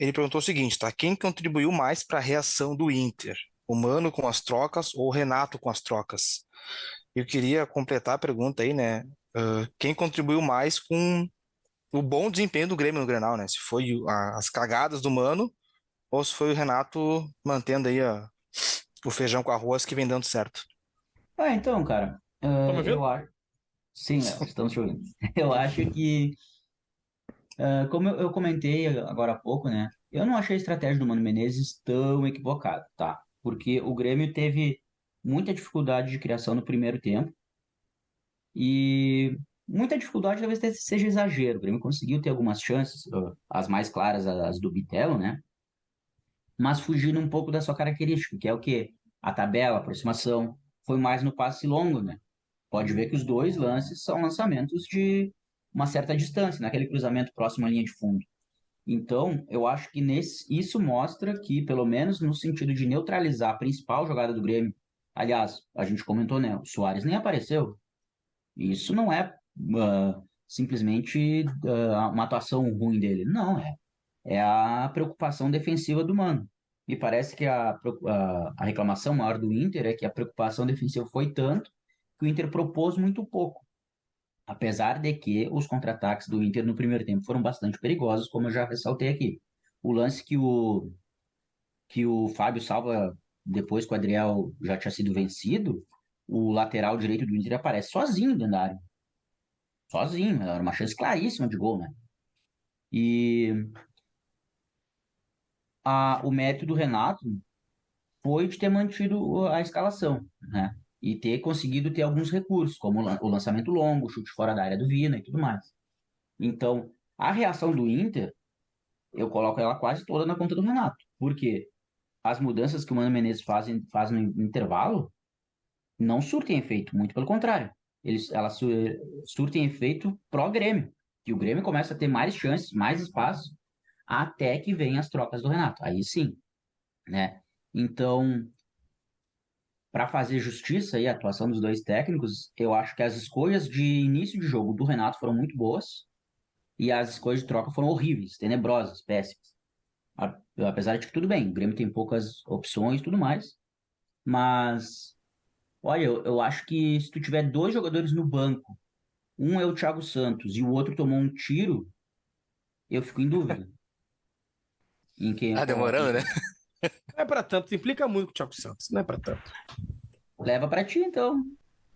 B: Ele perguntou o seguinte, tá? Quem contribuiu mais para a reação do Inter? O Mano com as trocas ou o Renato com as trocas? Eu queria completar a pergunta aí, né? Quem contribuiu mais com o bom desempenho do Grêmio no Grenal, né? Se foi as cagadas do Mano ou se foi o Renato mantendo aí o feijão com arroz que vem dando certo.
A: Então, cara,
C: Tá me
A: eu
C: ouvindo?
A: acho. Sim, Léo, estamos te ouvindo. Eu acho que, como eu comentei agora há pouco, né? Eu não achei a estratégia do Mano Menezes tão equivocada, tá? Porque o Grêmio teve muita dificuldade de criação no primeiro tempo e muita dificuldade talvez seja exagero. O Grêmio conseguiu ter algumas chances, as mais claras, as do Bitelo, né? Mas fugindo um pouco da sua característica, que é o quê? A tabela, a aproximação, foi mais no passe longo, né? Pode ver que os dois lances são lançamentos de uma certa distância, naquele cruzamento próximo à linha de fundo. Então, eu acho que isso mostra que, pelo menos no sentido de neutralizar a principal jogada do Grêmio, aliás, a gente comentou, né? O Suárez nem apareceu. Isso não é simplesmente uma atuação ruim dele. Não, é a preocupação defensiva do Mano. Me parece que a reclamação maior do Inter é que a preocupação defensiva foi tanto que o Inter propôs muito pouco. Apesar de que os contra-ataques do Inter no primeiro tempo foram bastante perigosos, como eu já ressaltei aqui. O lance que o Fábio salva depois que o Adriel já tinha sido vencido, o lateral direito do Inter aparece sozinho dentro da área. Sozinho, era uma chance claríssima de gol, né? E o mérito do Renato foi de ter mantido a escalação, né? E ter conseguido ter alguns recursos, como o lançamento longo, o chute fora da área do Vina e tudo mais. Então, a reação do Inter, eu coloco ela quase toda na conta do Renato. Por quê? As mudanças que o Mano Menezes faz no intervalo não surtem efeito, muito pelo contrário. Elas surtem efeito pró-Grêmio, que o Grêmio começa a ter mais chances, mais espaço, até que vem as trocas do Renato. Aí sim, né? Então, para fazer justiça aí à atuação dos dois técnicos, eu acho que as escolhas de início de jogo do Renato foram muito boas e as escolhas de troca foram horríveis, tenebrosas, péssimas. Apesar de que tudo bem, o Grêmio tem poucas opções e tudo mais, mas olha, eu acho que se tu tiver dois jogadores no banco, um é o Thiago Santos e o outro tomou um tiro, eu fico em dúvida em quem eu coloco
B: Demorando, né?
A: então.
C: Não é pra tanto, implica muito com o Thiago Santos, não é pra tanto.
A: Leva para ti então.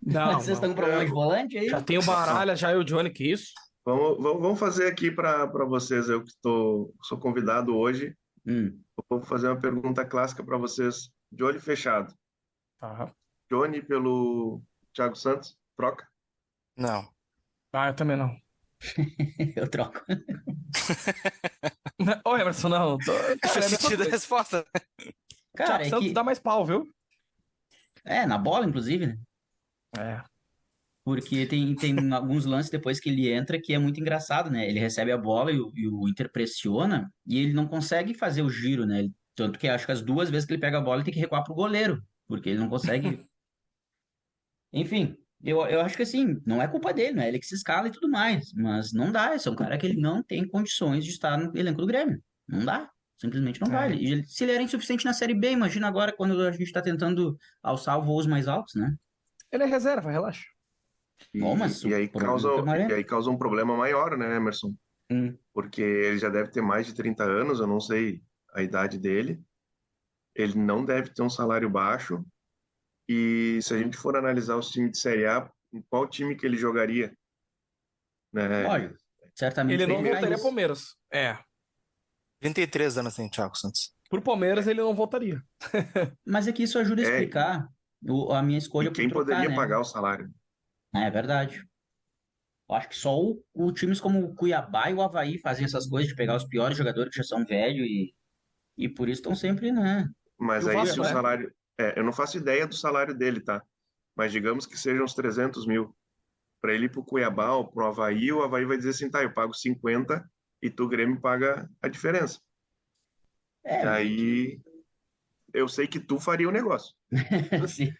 C: Não,
A: Vocês estão com
C: não.
A: problema de volante aí?
C: Já tem o Baralha, já e o Johnny, que isso?
D: Vamos fazer aqui para vocês. Eu que sou convidado hoje.
A: Hum.
D: Vou fazer uma pergunta clássica para vocês, de olho fechado.
C: Tá.
D: Johnny pelo Thiago Santos, troca?
B: Não.
C: Ah, eu também não.
A: Eu troco.
C: Ô, Emerson, não. Cara,
B: Faz
C: é a mesma
B: sentido a
C: coisa.
B: resposta.
A: Cara,
C: Thiago
A: é
C: Santos dá
A: que.
C: mais pau, viu?
A: É, na bola, inclusive, né?
C: É.
A: Porque tem alguns lances depois que ele entra que é muito engraçado, né? Ele recebe a bola e o Inter pressiona e ele não consegue fazer o giro, né? Tanto que acho que as duas vezes que ele pega a bola ele tem que recuar pro goleiro, porque ele não consegue. Enfim, eu acho que assim, não é culpa dele, não é ele que se escala e tudo mais, mas não dá, esse é um cara que ele não tem condições de estar no elenco do Grêmio. Não dá, simplesmente não dá.
C: É.
A: Se ele era insuficiente na Série B, imagina agora quando a gente está tentando alçar voos mais altos, né?
C: Ele é reserva, relaxa.
A: Bom,
D: E,
A: mas
D: e
A: o
D: aí causa,
A: produto é
D: e
A: maré.
D: aí causa um problema maior, né, Emerson?
A: Hum.
D: Porque ele já deve ter mais de 30 anos, eu não sei a idade dele. Ele não deve ter um salário baixo. E se a gente for analisar os times de Série A, em qual time que ele jogaria, né?
A: Olha, certamente
C: Ele
A: foi
C: não
A: pro
C: voltaria ao
A: Caís.
C: Palmeiras. É.
B: 33 anos tem o Thiago Santos.
C: Pro Palmeiras ele não voltaria.
A: Mas é que isso ajuda a
D: É,
A: explicar a minha
D: e
A: escolha por
D: quem
A: trocar,
D: poderia
A: né?
D: pagar o salário?
A: É verdade. Eu acho que só o times como o Cuiabá e o Avaí fazem essas coisas de pegar os piores jogadores que já são velhos e por isso estão sempre, né?
C: E
D: Mas
C: o
D: aí se
C: Vasco,
D: o
C: né?
D: salário... eu não faço ideia do salário dele, tá? Mas digamos que sejam uns 300 mil. Para ele ir pro Cuiabá ou pro Avaí, o Avaí vai dizer assim, tá, eu pago 50 e tu, Grêmio, paga a diferença.
A: É, mas é que.
D: Aí eu sei que tu faria o negócio.
A: Sim.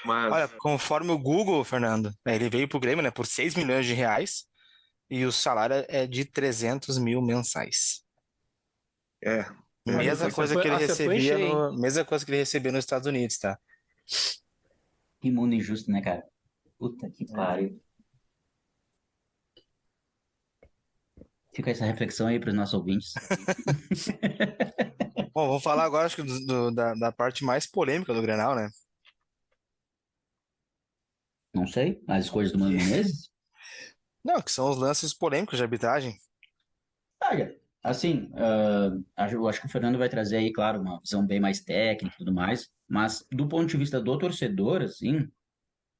B: Olha,
D: Mas,
B: conforme o Google, Fernando, ele veio pro Grêmio, né, por 6 milhões de reais e o salário é de 300 mil mensais.
D: é,
C: Olha, tu
B: Mesma coisa que ele
C: acertou em
B: recebia
C: cheio, hein?
B: mesma coisa que ele recebia nos Estados Unidos, tá?
A: Que mundo injusto, né, cara? Puta que pariu. Fica essa reflexão aí para os nossos ouvintes.
B: Bom, vamos falar agora, acho que da parte mais polêmica do Grenal, né?
A: Não sei, as escolhas do Mano
B: Que-
A: Menezes?
B: Não, que são os lances polêmicos de arbitragem.
A: Olha, assim, eu acho que o Fernando vai trazer aí, claro, uma visão bem mais técnica e tudo mais, mas do ponto de vista do torcedor, assim,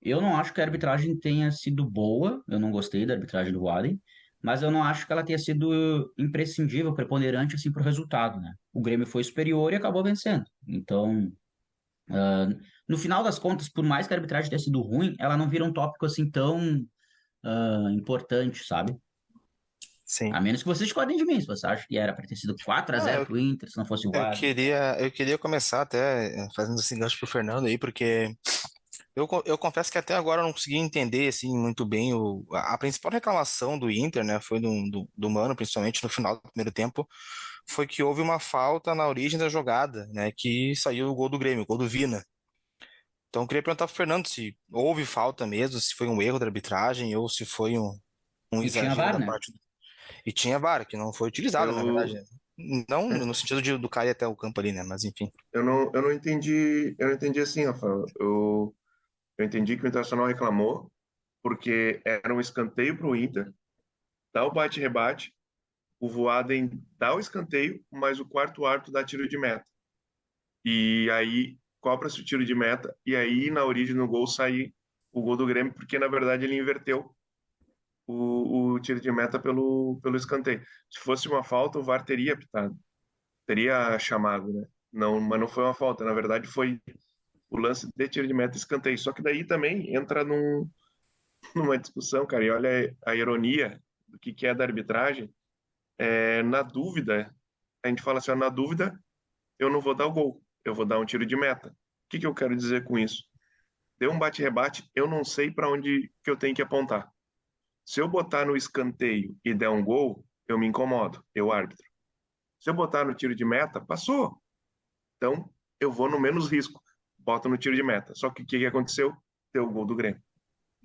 A: eu não acho que a arbitragem tenha sido boa, eu não gostei da arbitragem do Wadden, mas eu não acho que ela tenha sido imprescindível, preponderante, assim, para o resultado, né? O Grêmio foi superior e acabou vencendo. Então, ah, no final das contas, por mais que a arbitragem tenha sido ruim, ela não vira um tópico, assim, tão importante, sabe?
B: Sim.
A: A menos que vocês discordem de mim, se você acha que era para ter sido 4 a
B: Ah,
A: 0 pro Inter, se não fosse o
B: eu
A: VAR.
B: queria começar até fazendo esse gancho pro Fernando aí, porque eu confesso que até agora eu não consegui entender assim muito bem a principal reclamação do Inter, né, foi do Mano, principalmente no final do primeiro tempo, foi que houve uma falta na origem da jogada, né, que saiu o gol do Grêmio, o gol do Vina. Então eu queria perguntar pro Fernando se houve falta mesmo, se foi um erro da arbitragem ou se foi um
A: E tinha
B: exagero
A: VAR,
B: da
A: né?
B: parte e tinha VAR, que não foi utilizado, na verdade.
D: eu,
B: Não no sentido do cara ir até o campo ali, né? Mas enfim.
D: eu não entendi assim, Rafael. Eu entendi que o Internacional reclamou porque era um escanteio para o Inter, dá o bate-rebate, o Voaden dá o escanteio, mas o quarto árbitro dá tiro de meta. E aí cobra-se o tiro de meta, e aí na origem do gol sai o gol do Grêmio, porque na verdade ele inverteu o tiro de meta pelo escanteio. Se fosse uma falta, o VAR teria apitado, teria chamado, né? Não, mas não foi uma falta, na verdade foi o lance de tiro de meta e escanteio. Só que daí também entra numa discussão, cara, e olha a ironia do que é da arbitragem. Na dúvida, a gente fala assim, ó, na dúvida, eu não vou dar o gol, eu vou dar um tiro de meta. O que eu quero dizer com isso? Deu um bate-rebate, eu não sei para onde que eu tenho que apontar. Se eu botar no escanteio e der um gol, eu me incomodo, eu árbitro. Se eu botar no tiro de meta, passou. Então, eu vou no menos risco. Boto no tiro de meta. Só que o que aconteceu? Deu o gol do Grêmio.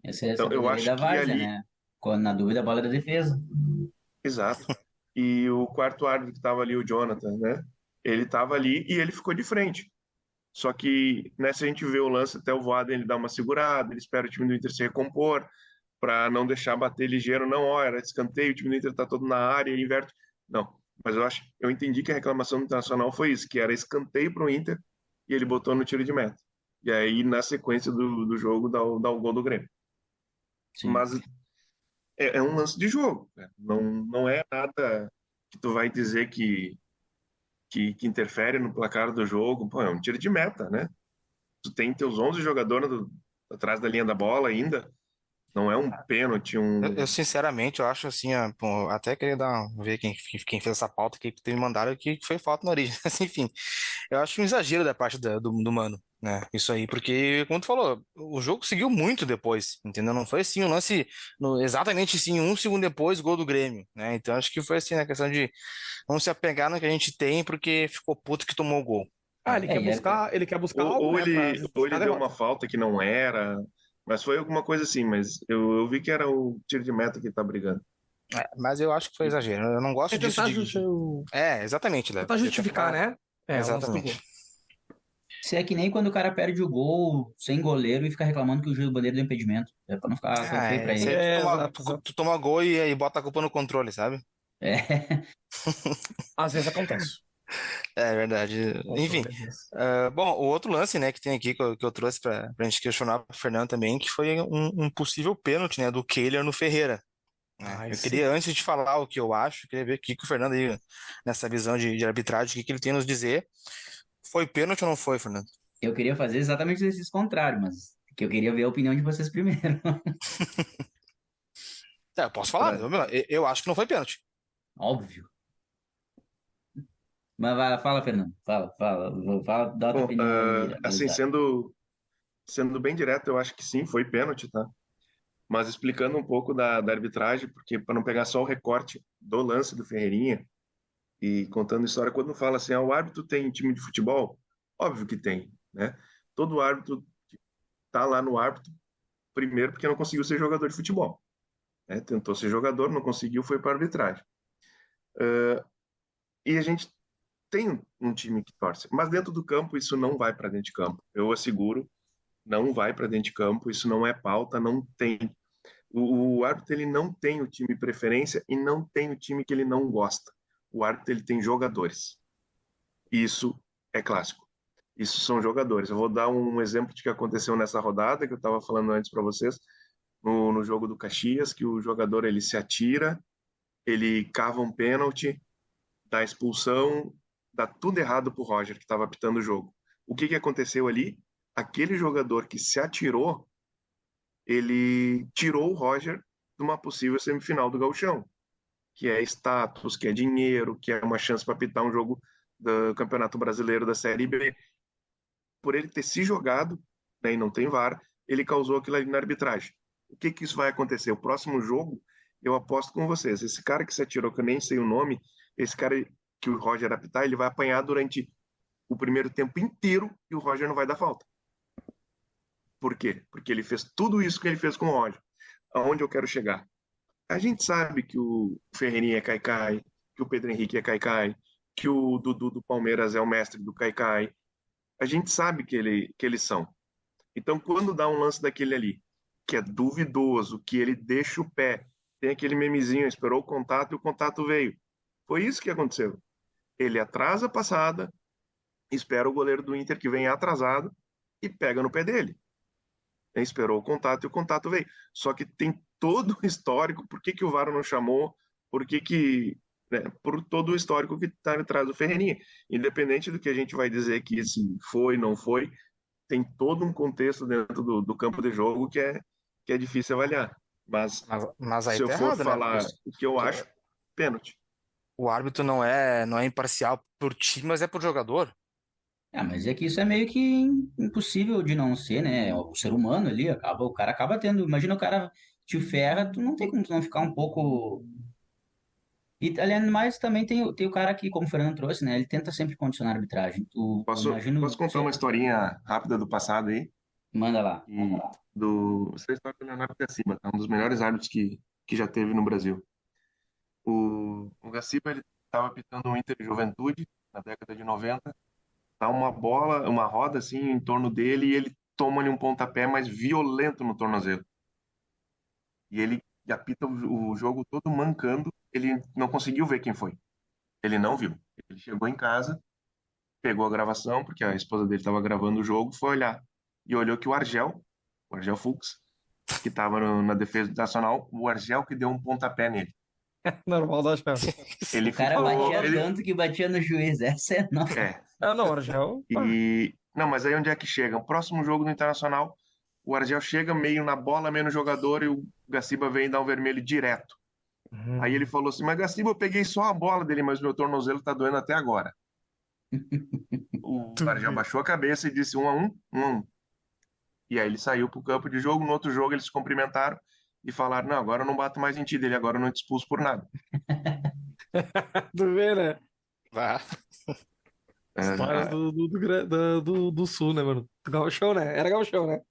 A: Essa
D: Então,
A: é a
D: eu
A: lei
D: acho
A: da
D: que
A: várzea,
D: ali,
A: né? Quando na dúvida, a bola é da defesa.
D: exato. E o quarto árbitro que estava ali, o Jonathan, né? Ele estava ali e ele ficou de frente. Só que nessa a gente vê o lance, até o Voaden ele dá uma segurada, ele espera o time do Inter se recompor para não deixar bater ligeiro, não, ó, era escanteio, o time do Inter tá todo na área, ele inverte. Não, mas eu entendi que a reclamação do Internacional foi isso, que era escanteio para o Inter e ele botou no tiro de meta. E aí, na sequência do jogo, dá o gol do Grêmio.
A: Sim.
D: Mas é um lance de jogo, né? Não é nada que tu vai dizer que interfere no placar do jogo. Pô, é um tiro de meta, né? Tu tem teus 11 jogadores atrás da linha da bola ainda. Não é um pênalti,
B: Sinceramente, eu acho assim, pô, até queria ver quem fez essa pauta que me mandaram que foi falta na origem. Mas enfim, eu acho um exagero da parte do Mano, né? Isso aí, porque, como tu falou, o jogo seguiu muito depois, entendeu? Não foi assim um lance exatamente assim, um segundo depois, gol do Grêmio, né? Então acho que foi assim, na questão de não se apegar no que a gente tem porque ficou puto que tomou o gol.
C: Ah,
B: Né?
C: ele quer buscar algo, né, pra
D: ou
C: justificar
D: ele
C: a
D: deu uma
C: derrota.
D: falta que não era, mas foi alguma coisa assim. Mas eu vi que era o tiro de meta que tá brigando.
B: Mas eu acho que foi exagero. Eu não
C: É
B: gosto disso
C: tentar,
B: É, exatamente, Léo.
C: tentar
B: Você
C: justificar,
B: tentar.
C: né? É, o lance do
B: Exatamente.
C: gol.
A: Isso é que nem quando o cara perde o gol sem goleiro e fica reclamando que o juiz bandeira deu impedimento. É pra não ficar
B: Ah,
A: feio pra
B: isso
A: ele.
B: aí
C: É, exato, exato.
B: tu toma gol e bota a culpa no controle, sabe?
A: É.
C: Às vezes acontece.
B: É verdade.
C: Nossa,
B: Enfim,
C: às vezes.
B: bom, o outro lance, né, que tem aqui que eu trouxe pra gente questionar pro Fernando também, que foi um possível pênalti, né, do Kehler no Ferreira, né?
C: Ai,
B: Eu
C: sim.
B: queria, antes de falar o que eu acho, queria ver o que o Fernando aí, nessa visão de arbitragem, o que ele tem a nos dizer. Foi pênalti ou não foi, Fernando?
A: Eu queria fazer exatamente o exercício contrário, mas que eu queria ver a opinião de vocês primeiro.
B: É, eu posso falar,
D: Pra-
B: eu acho que não foi pênalti.
A: Óbvio. Mas fala, Fernando. Fala, dá a tua
D: Bom,
A: opinião aí,
D: assim,
A: atualizada.
D: sendo bem direto, eu acho que sim, foi pênalti, tá? Mas explicando um pouco da arbitragem, porque para não pegar só o recorte do lance do Ferreirinha e contando história, quando fala assim, o árbitro tem time de futebol? Óbvio que tem, né? Todo árbitro tá lá no árbitro, primeiro porque não conseguiu ser jogador de futebol, né? Tentou ser jogador, não conseguiu, foi para arbitragem. E a gente tem um time que torce, mas dentro do campo isso não vai para dentro de campo. Eu asseguro, não vai para dentro de campo, isso não é pauta, não tem. O árbitro ele não tem o time preferência e não tem o time que ele não gosta. O árbitro ele tem jogadores. Isso é clássico. Isso são jogadores. Eu vou dar um exemplo de que aconteceu nessa rodada que eu estava falando antes para vocês no jogo do Caxias, que o jogador ele se atira, ele cava um pênalti, dá expulsão, dá tudo errado pro Roger que estava apitando o jogo. O que que aconteceu ali? Aquele jogador que se atirou, ele tirou o Roger de uma possível semifinal do Gauchão, que é status, que é dinheiro, que é uma chance para apitar um jogo do Campeonato Brasileiro da Série B. Por ele ter se jogado, né, e não tem VAR, ele causou aquilo ali na arbitragem. O que que isso vai acontecer? O próximo jogo, eu aposto com vocês, esse cara que se atirou, que eu nem sei o nome, esse cara que o Roger apitar, ele vai apanhar durante o primeiro tempo inteiro e o Roger não vai dar falta. Por quê? Porque ele fez tudo isso que ele fez com o Roger. Aonde eu quero chegar? A gente sabe que o Ferreirinha é Caicai, que o Pedro Henrique é Caicai, que o Dudu do Palmeiras é o mestre do Caicai. A gente sabe que eles são. Então, quando dá um lance daquele ali, que é duvidoso, que ele deixa o pé, tem aquele memezinho, esperou o contato e o contato veio. Foi isso que aconteceu. Ele atrasa a passada, espera o goleiro do Inter que vem atrasado e pega no pé dele. Ele esperou o contato e o contato veio. Só que tem todo o histórico, por que, que o VAR não chamou, por que, que né, por todo o histórico que está atrás do Ferreirinha. Independente do que a gente vai dizer que se foi, não foi, tem todo um contexto dentro do campo de jogo que é difícil avaliar. Mas
B: Mas aí
D: se eu
B: tá
D: for
B: errado, né? Porque
D: falar o que eu acho, pênalti.
B: o árbitro não é imparcial por time, mas é por jogador.
A: Ah, mas é que isso é meio que impossível de não ser, né? O ser humano ali, o cara acaba tendo. Imagina o cara te ferra, tu não tem como tu não ficar um pouco. E, além mais, também tem o cara que, como o Fernando trouxe, né? Ele tenta sempre condicionar a arbitragem. Eu
D: Posso
A: imagino.
D: contar uma historinha rápida do passado aí?
A: Manda lá.
D: E essa história do Leonardo Gaciba, tá? Um dos melhores árbitros que já teve no Brasil. O Gaciba, ele estava apitando o Inter Juventude na década de 90 tá uma bola, uma roda assim em torno dele e ele toma-lhe um pontapé mais violento no tornozelo. E ele apita o jogo todo mancando, ele não conseguiu ver quem foi. Ele não viu. Ele chegou em casa, pegou a gravação, porque a esposa dele estava gravando o jogo, foi olhar. E olhou que o Argel Fuchs, que estava na defesa do Nacional, o Argel que deu um pontapé nele.
C: Normal da chave.
D: Ele
A: O cara
D: ficou.
A: batia
D: Ele,
A: tanto que batia no juiz. Essa é nova.
D: é.
C: Ah, não, Argel. Pá.
D: E. Não, mas aí onde é que chega? O próximo jogo do Internacional, o Argel chega meio na bola, meio no jogador, e o Gaciba vem dar um vermelho direto. Aí ele falou assim: Mas Gaciba, eu peguei só a bola dele, mas meu tornozelo tá doendo até agora. O
C: Tu
D: Argel
C: vê.
D: baixou a cabeça e disse 1-1, 1-1. E aí ele saiu pro campo de jogo. No outro jogo eles se cumprimentaram e falaram: Não, agora eu não bato mais em ti dele, agora eu não te expulso por nada.
C: Tu vê, né?
B: Ah,
D: É,
C: Histórias do Sul, né, mano? Do Gauchão, né? Era Gauchão, né?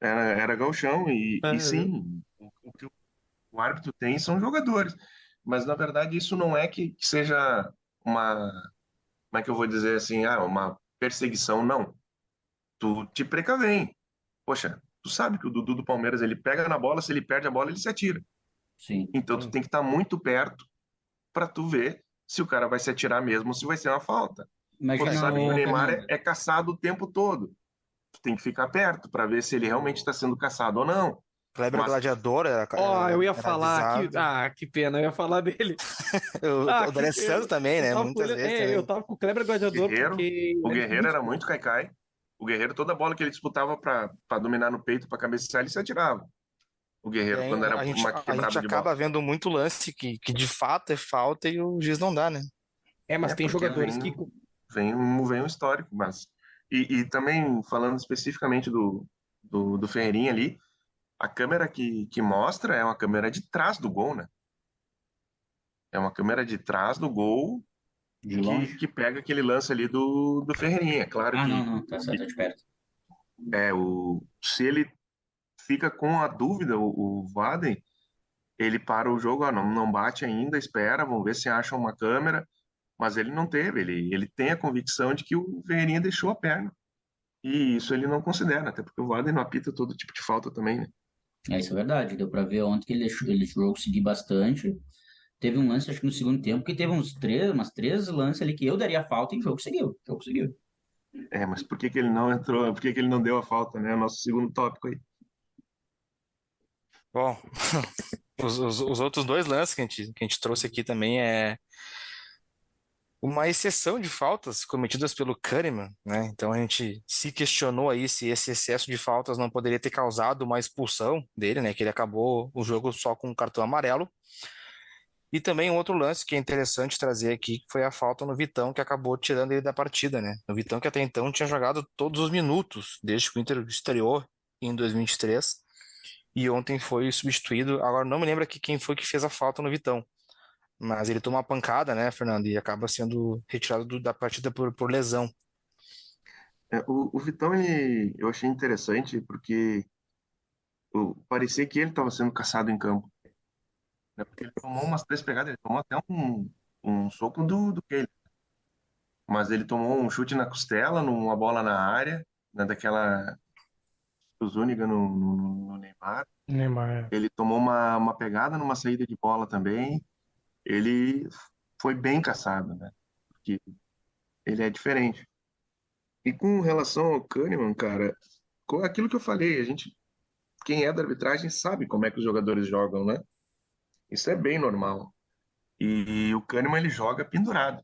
D: era gauchão e
C: É, viu?
D: sim, o que o árbitro tem são jogadores. Mas na verdade isso não é que seja uma, como é que eu vou dizer assim, uma perseguição, não. Tu te precavém. Poxa, tu sabe que o Dudu do Palmeiras ele pega na bola, se ele perde a bola, ele se atira.
A: Sim.
D: Então tu
C: Sim.
D: tem que estar muito perto para tu ver se o cara vai se atirar mesmo ou se vai ser uma falta. Pô, tu
A: Imagina
D: sabe que o
A: o
D: Neymar
A: Fernando.
D: é caçado o tempo todo. Tu tem que ficar perto para ver se ele realmente está sendo caçado ou não.
B: Kleber
D: Mas
B: Gladiador
C: Ó, eu ia
B: era
C: falar que.
B: avisado.
C: Ah, que pena, eu ia falar dele.
B: O,
C: Ah,
B: o
C: que
B: D'Alessandro também,
C: eu
B: né?
C: tava com
B: Muitas
C: ele.
B: vezes
C: Eu
B: também.
C: tava com o Kleber Gladiador
D: Guerreiro,
C: porque
D: o
C: ele foi
D: Guerreiro
C: muito.
D: era muito caicai. O Guerreiro, toda bola que ele disputava para dominar no peito, para cabecear, ele se atirava. O Guerreiro,
B: Tem,
D: quando era uma
B: a gente
D: quebrada de bola.
B: acaba vendo muito lance que de fato é falta e o juiz não dá, né?
C: É, mas
D: É
C: tem
D: porque
C: jogadores que.
D: vem um histórico, mas. E também, falando especificamente do Ferreirinha ali, a câmera que mostra é uma câmera de trás do gol, né? É uma câmera de trás do gol
A: De
D: que,
A: longe?
D: que pega aquele lance ali do Ferreirinha. Claro
A: Ah, não,
D: que
A: não. Tá certo, tá de perto.
D: se ele fica com a dúvida, o Vaden, ele para o jogo, não bate ainda, espera, vamos ver se acha uma câmera, mas ele não teve, ele tem a convicção de que o Ferreirinha deixou a perna. E isso ele não considera, até porque o Vaden não apita todo tipo de falta também, né?
A: É, isso é verdade. Deu pra ver ontem que ele deixou eu conseguir bastante. Teve um lance, acho que no segundo tempo, que teve umas três lances ali que eu daria falta e o jogo seguiu. O jogo seguiu.
D: Mas por que que ele não entrou, por que que ele não deu a falta, né? O nosso segundo tópico aí.
B: Bom, os outros dois lances que a gente trouxe aqui também é uma exceção de faltas cometidas pelo Kahneman, né? Então a gente se questionou aí se esse excesso de faltas não poderia ter causado uma expulsão dele, né? Que ele acabou o jogo só com um cartão amarelo. E também um outro lance que é interessante trazer aqui, que foi a falta no Vitão, que acabou tirando ele da partida, né? O Vitão que até então tinha jogado todos os minutos, desde que o Inter estreou em 2023, e ontem foi substituído. Agora não me lembro aqui quem foi que fez a falta no Vitão, mas ele tomou uma pancada, né, Fernando, e acaba sendo retirado da partida por lesão.
D: O Vitão, eu achei interessante porque parecia que ele estava sendo caçado em campo, né? Porque ele tomou umas três pegadas, ele tomou até um soco do Keylor, mas ele tomou um chute na costela, numa bola na área, né, daquela do Zúñiga no Neymar.
C: Neymar.
D: Ele tomou uma pegada numa saída de bola também. Ele foi bem caçado, né? Porque ele é diferente. E com relação ao Kahneman, cara, com aquilo que eu falei, quem é da arbitragem sabe como é que os jogadores jogam, né? Isso é bem normal. E o Kahneman ele joga pendurado,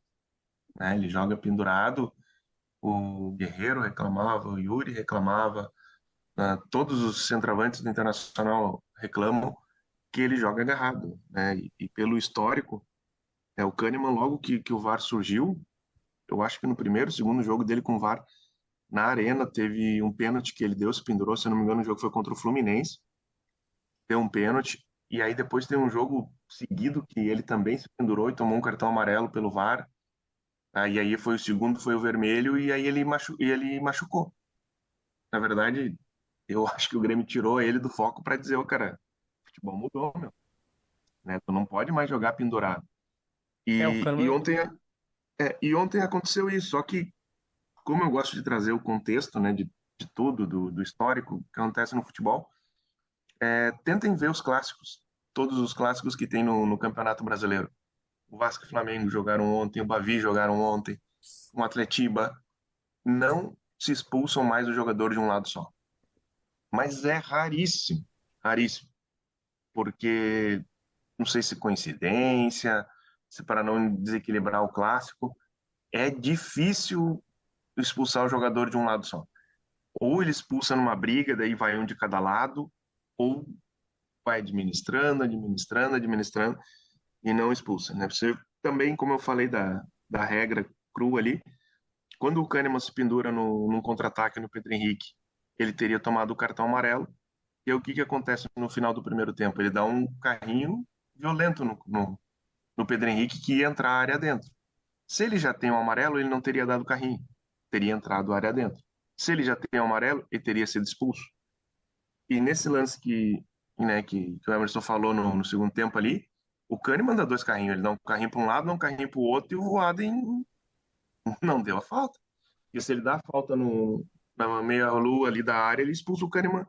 D: né? Ele joga pendurado. O Guerreiro reclamava, o Yuri reclamava, né? Todos os centroavantes do Internacional reclamam que ele joga agarrado, né? E pelo histórico, o Kahneman logo que o VAR surgiu, eu acho que no primeiro, segundo jogo dele com o VAR na Arena teve um pênalti que ele deu, se pendurou, se eu não me engano, o jogo foi contra o Fluminense, deu um pênalti, e aí depois tem um jogo seguido que ele também se pendurou e tomou um cartão amarelo pelo VAR. Aí foi o segundo, foi o vermelho, e aí ele machucou. Na verdade, eu acho que o Grêmio tirou ele do foco para dizer, ô cara, o futebol mudou, meu, né? Tu não pode mais jogar pendurado.
C: É, o
D: E
C: Kahneman.
D: ontem aconteceu isso, só que como eu gosto de trazer o contexto, né, de tudo, do histórico que acontece no futebol, tentem ver os clássicos, todos os clássicos que tem no Campeonato Brasileiro. O Vasco e o Flamengo jogaram ontem, o Bavi jogaram ontem, o Atletiba. Não se expulsam mais o jogador de um lado só. Mas é raríssimo, raríssimo, porque não sei se coincidência, se para não desequilibrar o clássico, é difícil expulsar o jogador de um lado só. Ou ele expulsa numa briga, daí vai um de cada lado, ou vai administrando, administrando, administrando e não expulsa, né? Você também, como eu falei da regra crua ali, quando o Kahneman se pendura num contra-ataque no Pedro Henrique, ele teria tomado o cartão amarelo. E aí, o que que acontece no final do primeiro tempo? Ele dá um carrinho violento no Pedro Henrique que ia entrar a área dentro. Se ele já tem o amarelo, ele não teria dado carrinho, teria entrado a área dentro. Se ele já tem o amarelo, ele teria sido expulso. E nesse lance que o Emerson falou no segundo tempo ali, o Kahneman dá dois carrinhos. Ele dá um carrinho para um lado, dá um carrinho para o outro, e o Voaden não deu a falta. E se ele dá a falta na meia-lua ali da área, ele expulsa o Kahneman,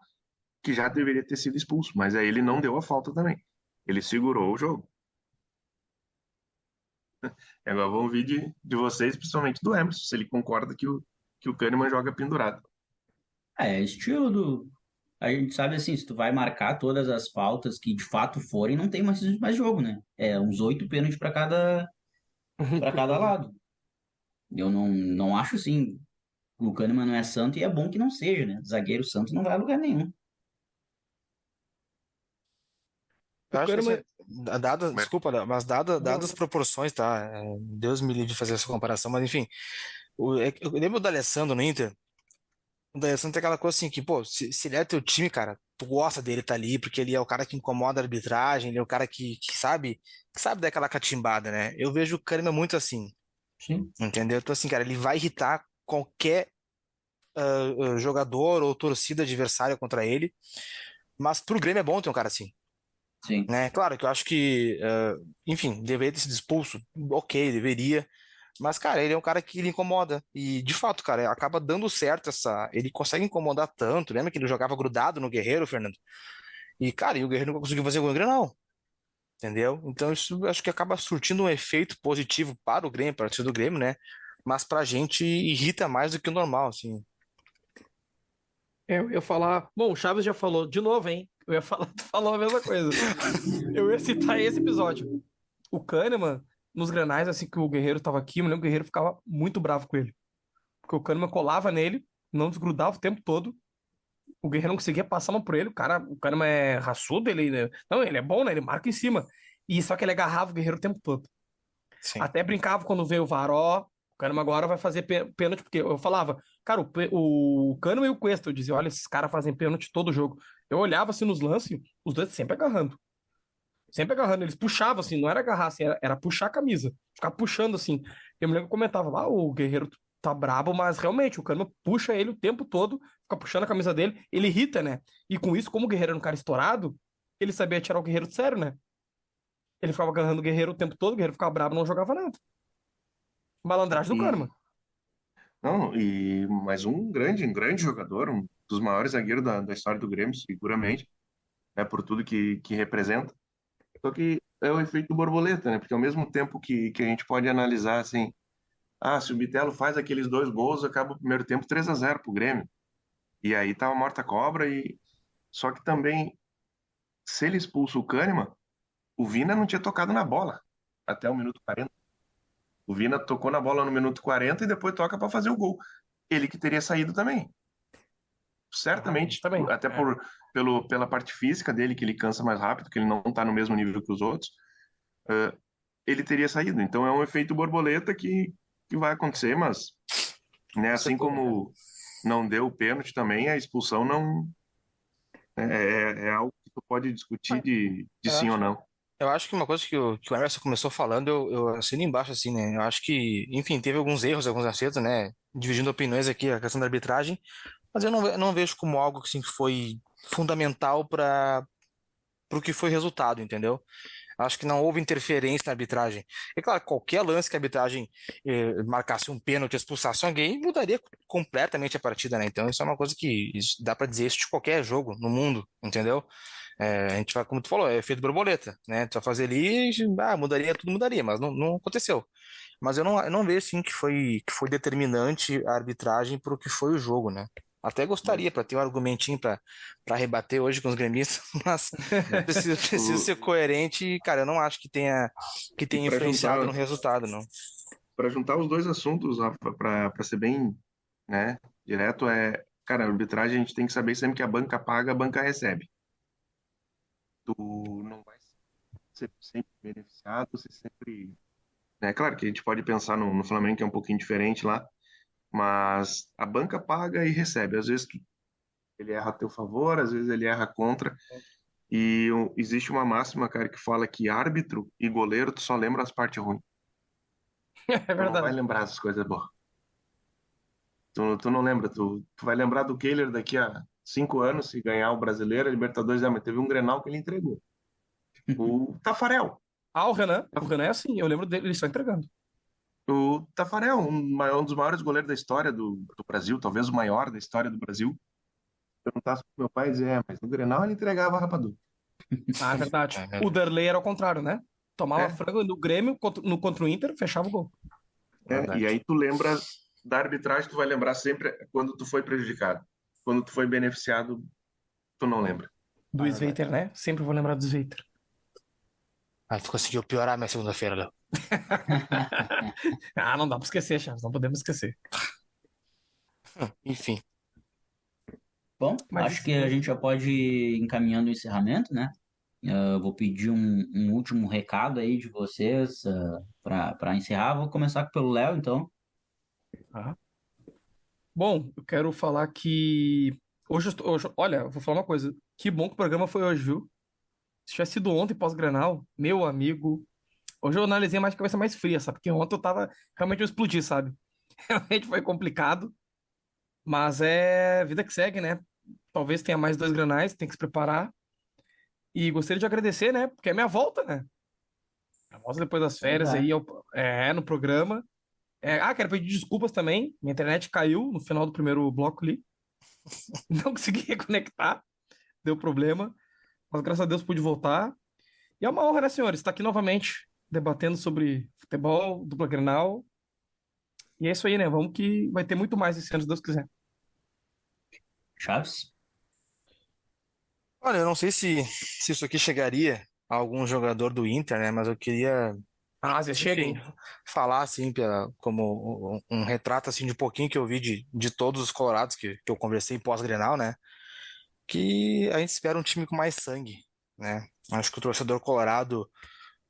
D: que já deveria ter sido expulso. Mas aí ele não deu a falta também. Ele segurou o jogo. E agora vamos ouvir de vocês, principalmente do Emerson, se ele concorda que o Kahneman joga pendurado.
A: É estilo do. A gente sabe assim, se tu vai marcar todas as faltas que de fato forem, não tem mais jogo, né? É uns 8 pênaltis para cada lado. Eu não acho assim. O Kahneman não é santo e é bom que não seja, né? Zagueiro santo não vai a lugar nenhum.
C: O
B: Eu acho que assim,
C: Kahneman.
B: desculpa, mas dadas as proporções, tá? Deus me livre de fazer essa comparação, mas enfim, eu lembro do Alessandro no Inter. O D'Alessandro tem aquela coisa assim que, pô, se ele é teu time, cara, tu gosta dele tá ali, porque ele é o cara que incomoda a arbitragem, ele é o cara que sabe dar aquela catimbada, né? Eu vejo o Kahneman muito assim,
A: Sim.
B: entendeu? Então, assim, cara, ele vai irritar qualquer jogador ou torcida adversária contra ele, mas pro Grêmio é bom ter um cara assim,
A: Sim.
B: né? Claro que eu acho que, enfim, deveria ter sido expulso, ok, deveria. Mas, cara, ele é um cara que ele incomoda. E, de fato, cara, acaba dando certo essa. Ele consegue incomodar tanto. Lembra que ele jogava grudado no Guerreiro, Fernando? E, cara, e o Guerreiro não conseguiu fazer gol no Grêmio, não. Entendeu? Então, isso acho que acaba surtindo um efeito positivo para o Grêmio, para o time do Grêmio, né? Mas pra gente irrita mais do que o normal, assim.
C: Eu ia falar. Bom, o Chaves já falou de novo, hein? Eu ia falar, tu falou a mesma coisa. Eu ia citar esse episódio. O Kahneman, nos granais, assim que o Guerreiro tava aqui, eu me lembro que o Guerreiro ficava muito bravo com ele. Porque o Kahneman colava nele, não desgrudava o tempo todo. O Guerreiro não conseguia passar uma por ele. O Kahneman é raçudo, ele. Né? Não, ele é bom, né? Ele marca em cima. E só que ele agarrava o Guerreiro o tempo todo.
B: Sim.
C: Até brincava quando veio o VAR, ó, o Kahneman agora vai fazer pênalti, porque eu falava, cara, o Kahneman e o Cuesta, eu dizia, olha, esses caras fazem pênalti todo jogo. Eu olhava assim nos lances, os dois sempre agarrando. Sempre agarrando, eles puxavam assim, não era agarrar assim, era puxar a camisa, ficar puxando assim. Eu me lembro que eu comentava lá, o Guerreiro tá brabo, mas realmente o Kahneman puxa ele o tempo todo, fica puxando a camisa dele, ele irrita, né? E com isso, como o Guerreiro era um cara estourado, ele sabia tirar o Guerreiro de sério, né? Ele ficava agarrando o Guerreiro o tempo todo, o Guerreiro ficava brabo, não jogava nada. Malandragem do
D: E,
C: Kahneman.
D: não, e mais um grande jogador, um dos maiores zagueiros da história do Grêmio, seguramente, né, por tudo que representa. Só que é o efeito borboleta, né? Porque ao mesmo tempo que a gente pode analisar assim, se o Bitelo faz aqueles dois gols, acaba o primeiro tempo 3-0 pro Grêmio. E aí tá uma morta-cobra e só que também se ele expulsa o Kahneman, o Vina não tinha tocado na bola até o minuto 40. O Vina tocou na bola no minuto 40 e depois toca para fazer o gol. Ele que teria saído também.
C: Isso
D: Certamente,
C: também.
D: até
C: É.
D: pela parte física dele, que ele cansa mais rápido, que ele não está no mesmo nível que os outros, ele teria saído. Então é um efeito borboleta que vai acontecer, mas né,
B: Você,
D: assim como não deu o pênalti também, a expulsão não é algo que tu pode discutir de
B: eu
D: sim ou
B: acho,
D: não.
B: eu acho que uma coisa que o Emerson começou falando, eu assino embaixo, assim, né? Eu acho que, enfim, teve alguns erros, alguns acertos, né? Dividindo opiniões aqui, a questão da arbitragem, mas eu não vejo como algo assim, que foi fundamental para o que foi resultado, entendeu? Acho que não houve interferência na arbitragem. É claro, qualquer lance que a arbitragem marcasse um pênalti, expulsasse alguém, mudaria completamente a partida, né? Então isso é uma coisa que dá pra dizer isso de qualquer jogo no mundo, entendeu? A gente vai, como tu falou, é efeito borboleta, né? Tu vai fazer ali, mudaria, tudo mudaria, mas não aconteceu. Mas eu não vejo assim que foi determinante a arbitragem para o que foi o jogo, né? Até gostaria para ter um argumentinho para rebater hoje com os gremistas, mas preciso
D: O,
B: ser coerente e, cara, eu não acho que
D: e
B: tenha influenciado no resultado, não.
D: para juntar os dois assuntos, Rafa, para ser bem, né, direto, cara, a arbitragem a gente tem que saber sempre que a banca paga, a banca recebe. Tu não vai ser sempre beneficiado, você sempre. É claro que a gente pode pensar no Flamengo, que é um pouquinho diferente lá, mas a banca paga e recebe. Às vezes ele erra a teu favor, às vezes ele erra contra. E existe uma máxima, cara, que fala que árbitro e goleiro tu só lembra as partes ruins.
C: É
D: Tu não vai
C: verdade.
D: lembrar as coisas boas. Tu não lembra, tu vai lembrar do Kehler daqui a 5 anos, se ganhar o Brasileiro, a Libertadores, mas teve um Grenal que ele entregou. O Tafarel.
C: Ah, o Renan é assim, eu lembro dele, ele só entregando.
D: O Tafarel, um dos maiores goleiros da história do Brasil, talvez o maior da história do Brasil. Perguntasse pro meu pai, dizia, mas no Grenal ele entregava a rapadura.
C: Ah, é verdade.
B: É,
C: O Derlei era o contrário, né? Tomava
D: É,
C: frango no Grêmio, contra o Inter, fechava o gol.
D: e
B: verdade.
D: aí tu lembra da arbitragem, tu vai lembrar sempre quando tu foi prejudicado. Quando tu foi beneficiado, tu não lembra.
C: Do
B: É
C: Sveiter,
B: verdade.
C: né? Sempre vou lembrar do Sveiter.
B: Ah, tu conseguiu piorar minha segunda-feira, Léo.
C: Ah, não dá pra esquecer, Chaves, não podemos esquecer.
B: Enfim.
A: Bom,
C: Mas
A: acho
C: isso
A: que a
C: aí.
A: gente já pode ir encaminhando o encerramento, né? Eu vou pedir um último recado aí de vocês para encerrar. Vou começar pelo Léo, então.
C: Ah. Bom, eu quero falar que. Olha, eu vou falar uma coisa. Que bom que o programa foi hoje, viu? Se tivesse sido ontem pós-Grenal, meu amigo. Hoje eu analisei mais de cabeça mais fria, sabe? Porque ontem eu tava. Realmente eu explodi, sabe? Realmente foi complicado. Mas é vida que segue, né? Talvez tenha mais dois granais, tem que se preparar. E gostaria de agradecer, né? Porque é minha volta, né? A volta depois das férias aí
A: Verdade.
C: no programa. Quero pedir desculpas também. Minha internet caiu no final do primeiro bloco ali. Não consegui reconectar, deu problema. Mas graças a Deus pude voltar. E é uma honra, né, senhores? Estar aqui novamente debatendo sobre futebol, dupla Grenal. E é isso aí, né? Vamos que vai ter muito mais esse ano, se Deus quiser.
A: Chaves?
B: Olha, eu não sei se isso aqui chegaria a algum jogador do Inter, né? Mas eu queria,
C: Ah, às vezes chega,
B: enfim,
C: hein?
B: falar assim, como um retrato assim de um pouquinho que eu vi de todos os colorados que eu conversei pós-Grenal, né? Que a gente espera um time com mais sangue, né? Acho que o torcedor colorado,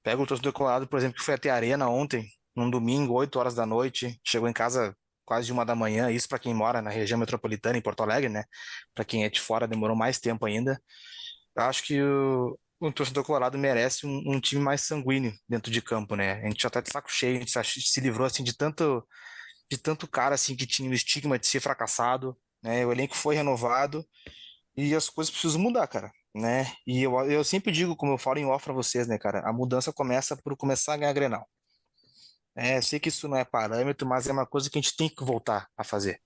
B: pega o torcedor colorado, por exemplo, que foi até a Arena ontem, num domingo, 8 horas da noite, chegou em casa quase 1 da manhã, isso para quem mora na região metropolitana, em Porto Alegre, né? Para quem é de fora, demorou mais tempo ainda. Eu acho que o torcedor colorado merece um time mais sanguíneo dentro de campo, né? A gente já tá de saco cheio, a gente se livrou assim de tanto cara assim que tinha o estigma de ser fracassado, né? O elenco foi renovado e as coisas precisam mudar, cara, né? E eu sempre digo, como eu falo em off pra vocês, né, cara, a mudança começa por começar a ganhar Grenal. Eu sei que isso não é parâmetro, mas é uma coisa que a gente tem que voltar a fazer.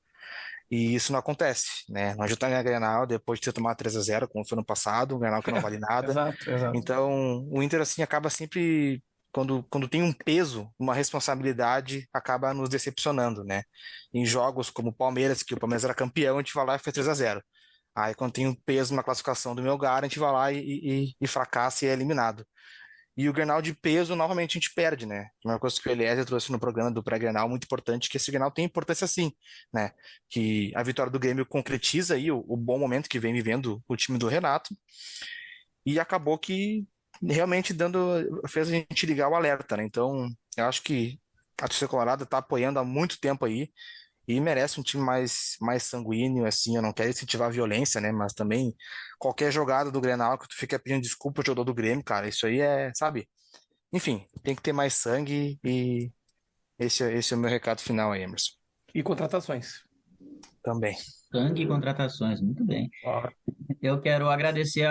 B: E isso não acontece, né? Não adianta ganhar Grenal depois de ter tomado 3-0, como foi no passado, um Grenal que não vale nada.
C: Exato, exato.
B: Então, o Inter, assim, acaba sempre, quando tem um peso, uma responsabilidade, acaba nos decepcionando, né? Em jogos como o Palmeiras, que o Palmeiras era campeão, a gente vai lá e fez 3-0. Aí, quando tem um peso na classificação do Melgar, a gente vai lá e fracassa e é eliminado. E o Grenal de peso, novamente, a gente perde, né? Uma coisa que o Eliezer trouxe no programa do pré-Grenal, muito importante, que esse Grenal tem importância sim, né? Que a vitória do Grêmio concretiza aí o bom momento que vem vivendo o time do Renato, e acabou que realmente fez a gente ligar o alerta, né? Então, eu acho que a torcida colorada tá apoiando há muito tempo aí, e merece um time mais sanguíneo, assim. Eu não quero incentivar a violência, né? Mas também qualquer jogada do Grenal que tu fica pedindo desculpa ao jogador do Grêmio, cara, isso aí sabe? Enfim, tem que ter mais sangue e esse é o meu recado final aí, Emerson.
C: E contratações.
B: Também.
A: Sangue e contratações, muito bem.
C: Ó,
A: Eu quero agradecer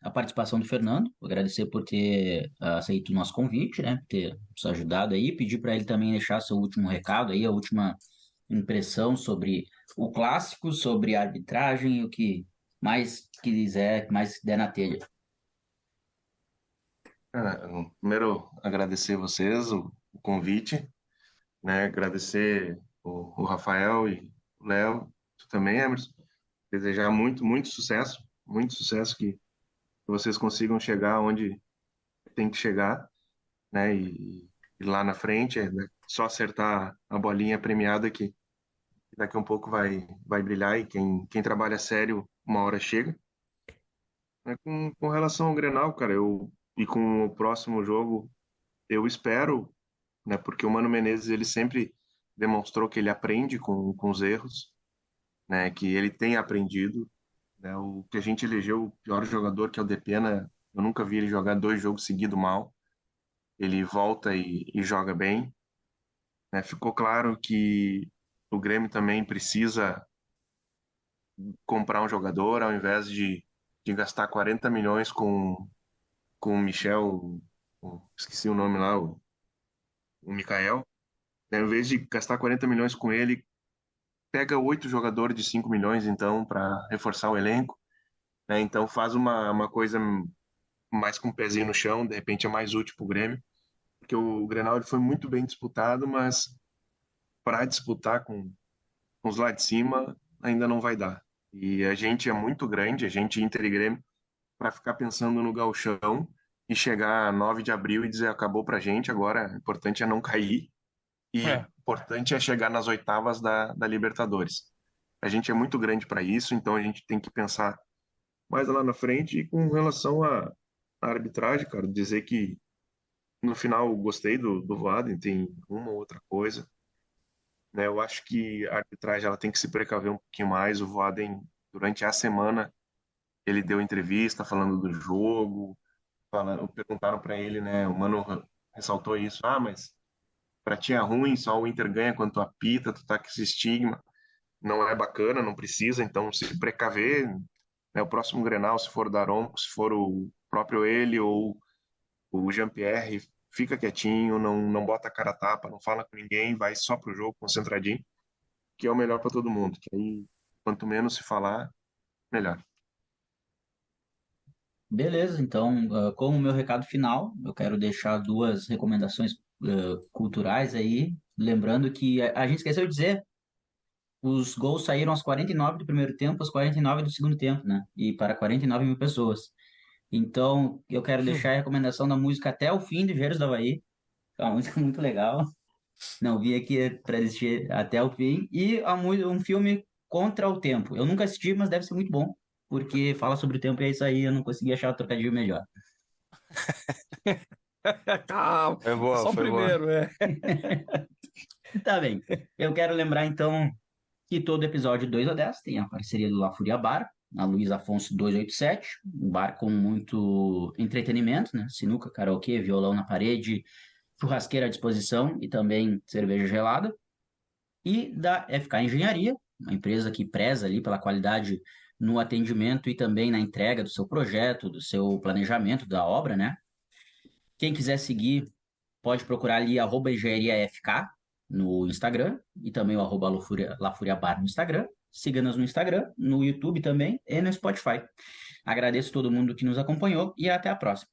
A: a participação do Fernando, agradecer por ter aceito o nosso convite, né? Por ter nos ajudado aí, pedir para ele também deixar seu último recado aí, a última impressão sobre o clássico, sobre a arbitragem, o que mais quiser, mais der na telha.
D: Cara, primeiro, agradecer vocês o convite, né? Agradecer o Rafael e o Léo, tu também, Emerson. Desejar muito sucesso, que vocês consigam chegar onde tem que chegar, né? E lá na frente é né, só acertar a bolinha premiada que daqui a um pouco vai brilhar e quem trabalha sério uma hora chega. Né? Com relação ao Grenal, cara, e com o próximo jogo, eu espero, né? Porque o Mano Menezes ele sempre demonstrou que ele aprende com os erros, né? Que ele tem aprendido, né? O que a gente elegeu o pior jogador, que é o Depena, eu nunca vi ele jogar 2 jogos seguidos mal. Ele volta e joga bem, né? Ficou claro que o Grêmio também precisa comprar um jogador ao invés de gastar 40 milhões com o Michel, esqueci o nome lá, o Mikael, né? Ao invés de gastar 40 milhões com ele, pega 8 jogadores de 5 milhões, então, para reforçar o elenco, né? Então faz uma coisa mais com o pezinho no chão, de repente é mais útil para o Grêmio, porque o Grenal ele foi muito bem disputado, mas para disputar com os lá de cima ainda não vai dar. E a gente é muito grande, a gente Inter e Grêmio, para ficar pensando no gauchão e chegar a 9 de abril e dizer acabou pra gente, agora o importante é não cair e o
C: É.
D: importante é chegar nas oitavas da Libertadores. A gente é muito grande para isso, então a gente tem que pensar mais lá na frente. E com relação à arbitragem, cara, dizer que no final eu gostei do Voaden, tem uma ou outra coisa, né? Eu acho que a arbitragem ela tem que se precaver um pouquinho mais. O Voaden, durante a semana, ele deu entrevista falando do jogo, perguntaram para ele, né? O Mano ressaltou isso. Ah, mas para ti é ruim, só o Inter ganha quando tu apita, tu tá com esse estigma. Não é bacana, não precisa, então se precaver, né? O próximo Grenal, se for o Daronco, se for o próprio ele ou o Jean-Pierre, fica quietinho, não bota a cara a tapa, não fala com ninguém, vai só pro jogo concentradinho, que é o melhor para todo mundo. Que aí, quanto menos se falar, melhor.
A: Beleza, então, como meu recado final, eu quero deixar duas recomendações culturais aí, lembrando que a gente esqueceu de dizer, os gols saíram aos 49 do primeiro tempo, aos 49 do segundo tempo, né? E para 49 mil pessoas. Então, eu quero deixar a recomendação da música Até o Fim, do Engenheiros do Havaí, que é uma música muito legal. Não vi aqui para assistir até o fim. E um filme Contra o Tempo. Eu nunca assisti, mas deve ser muito bom, porque fala sobre o tempo e é isso aí, eu não consegui achar o trocadilho melhor.
C: Calma,
B: Foi boa,
C: só o
B: foi boa.
C: primeiro, é.
A: Tá bem. Eu quero lembrar, então, que todo episódio 2 a 10 tem a parceria do La Furia Bar, na Luiz Afonso 287, um bar com muito entretenimento, né? Sinuca, karaokê, violão na parede, churrasqueira à disposição e também cerveja gelada. E da FK Engenharia, uma empresa que preza ali pela qualidade no atendimento e também na entrega do seu projeto, do seu planejamento da obra, né? Quem quiser seguir, pode procurar ali @engenhariafk no Instagram e também o @lafuriabar no Instagram. Siga-nos no Instagram, no YouTube também e no Spotify. Agradeço todo mundo que nos acompanhou e até a próxima.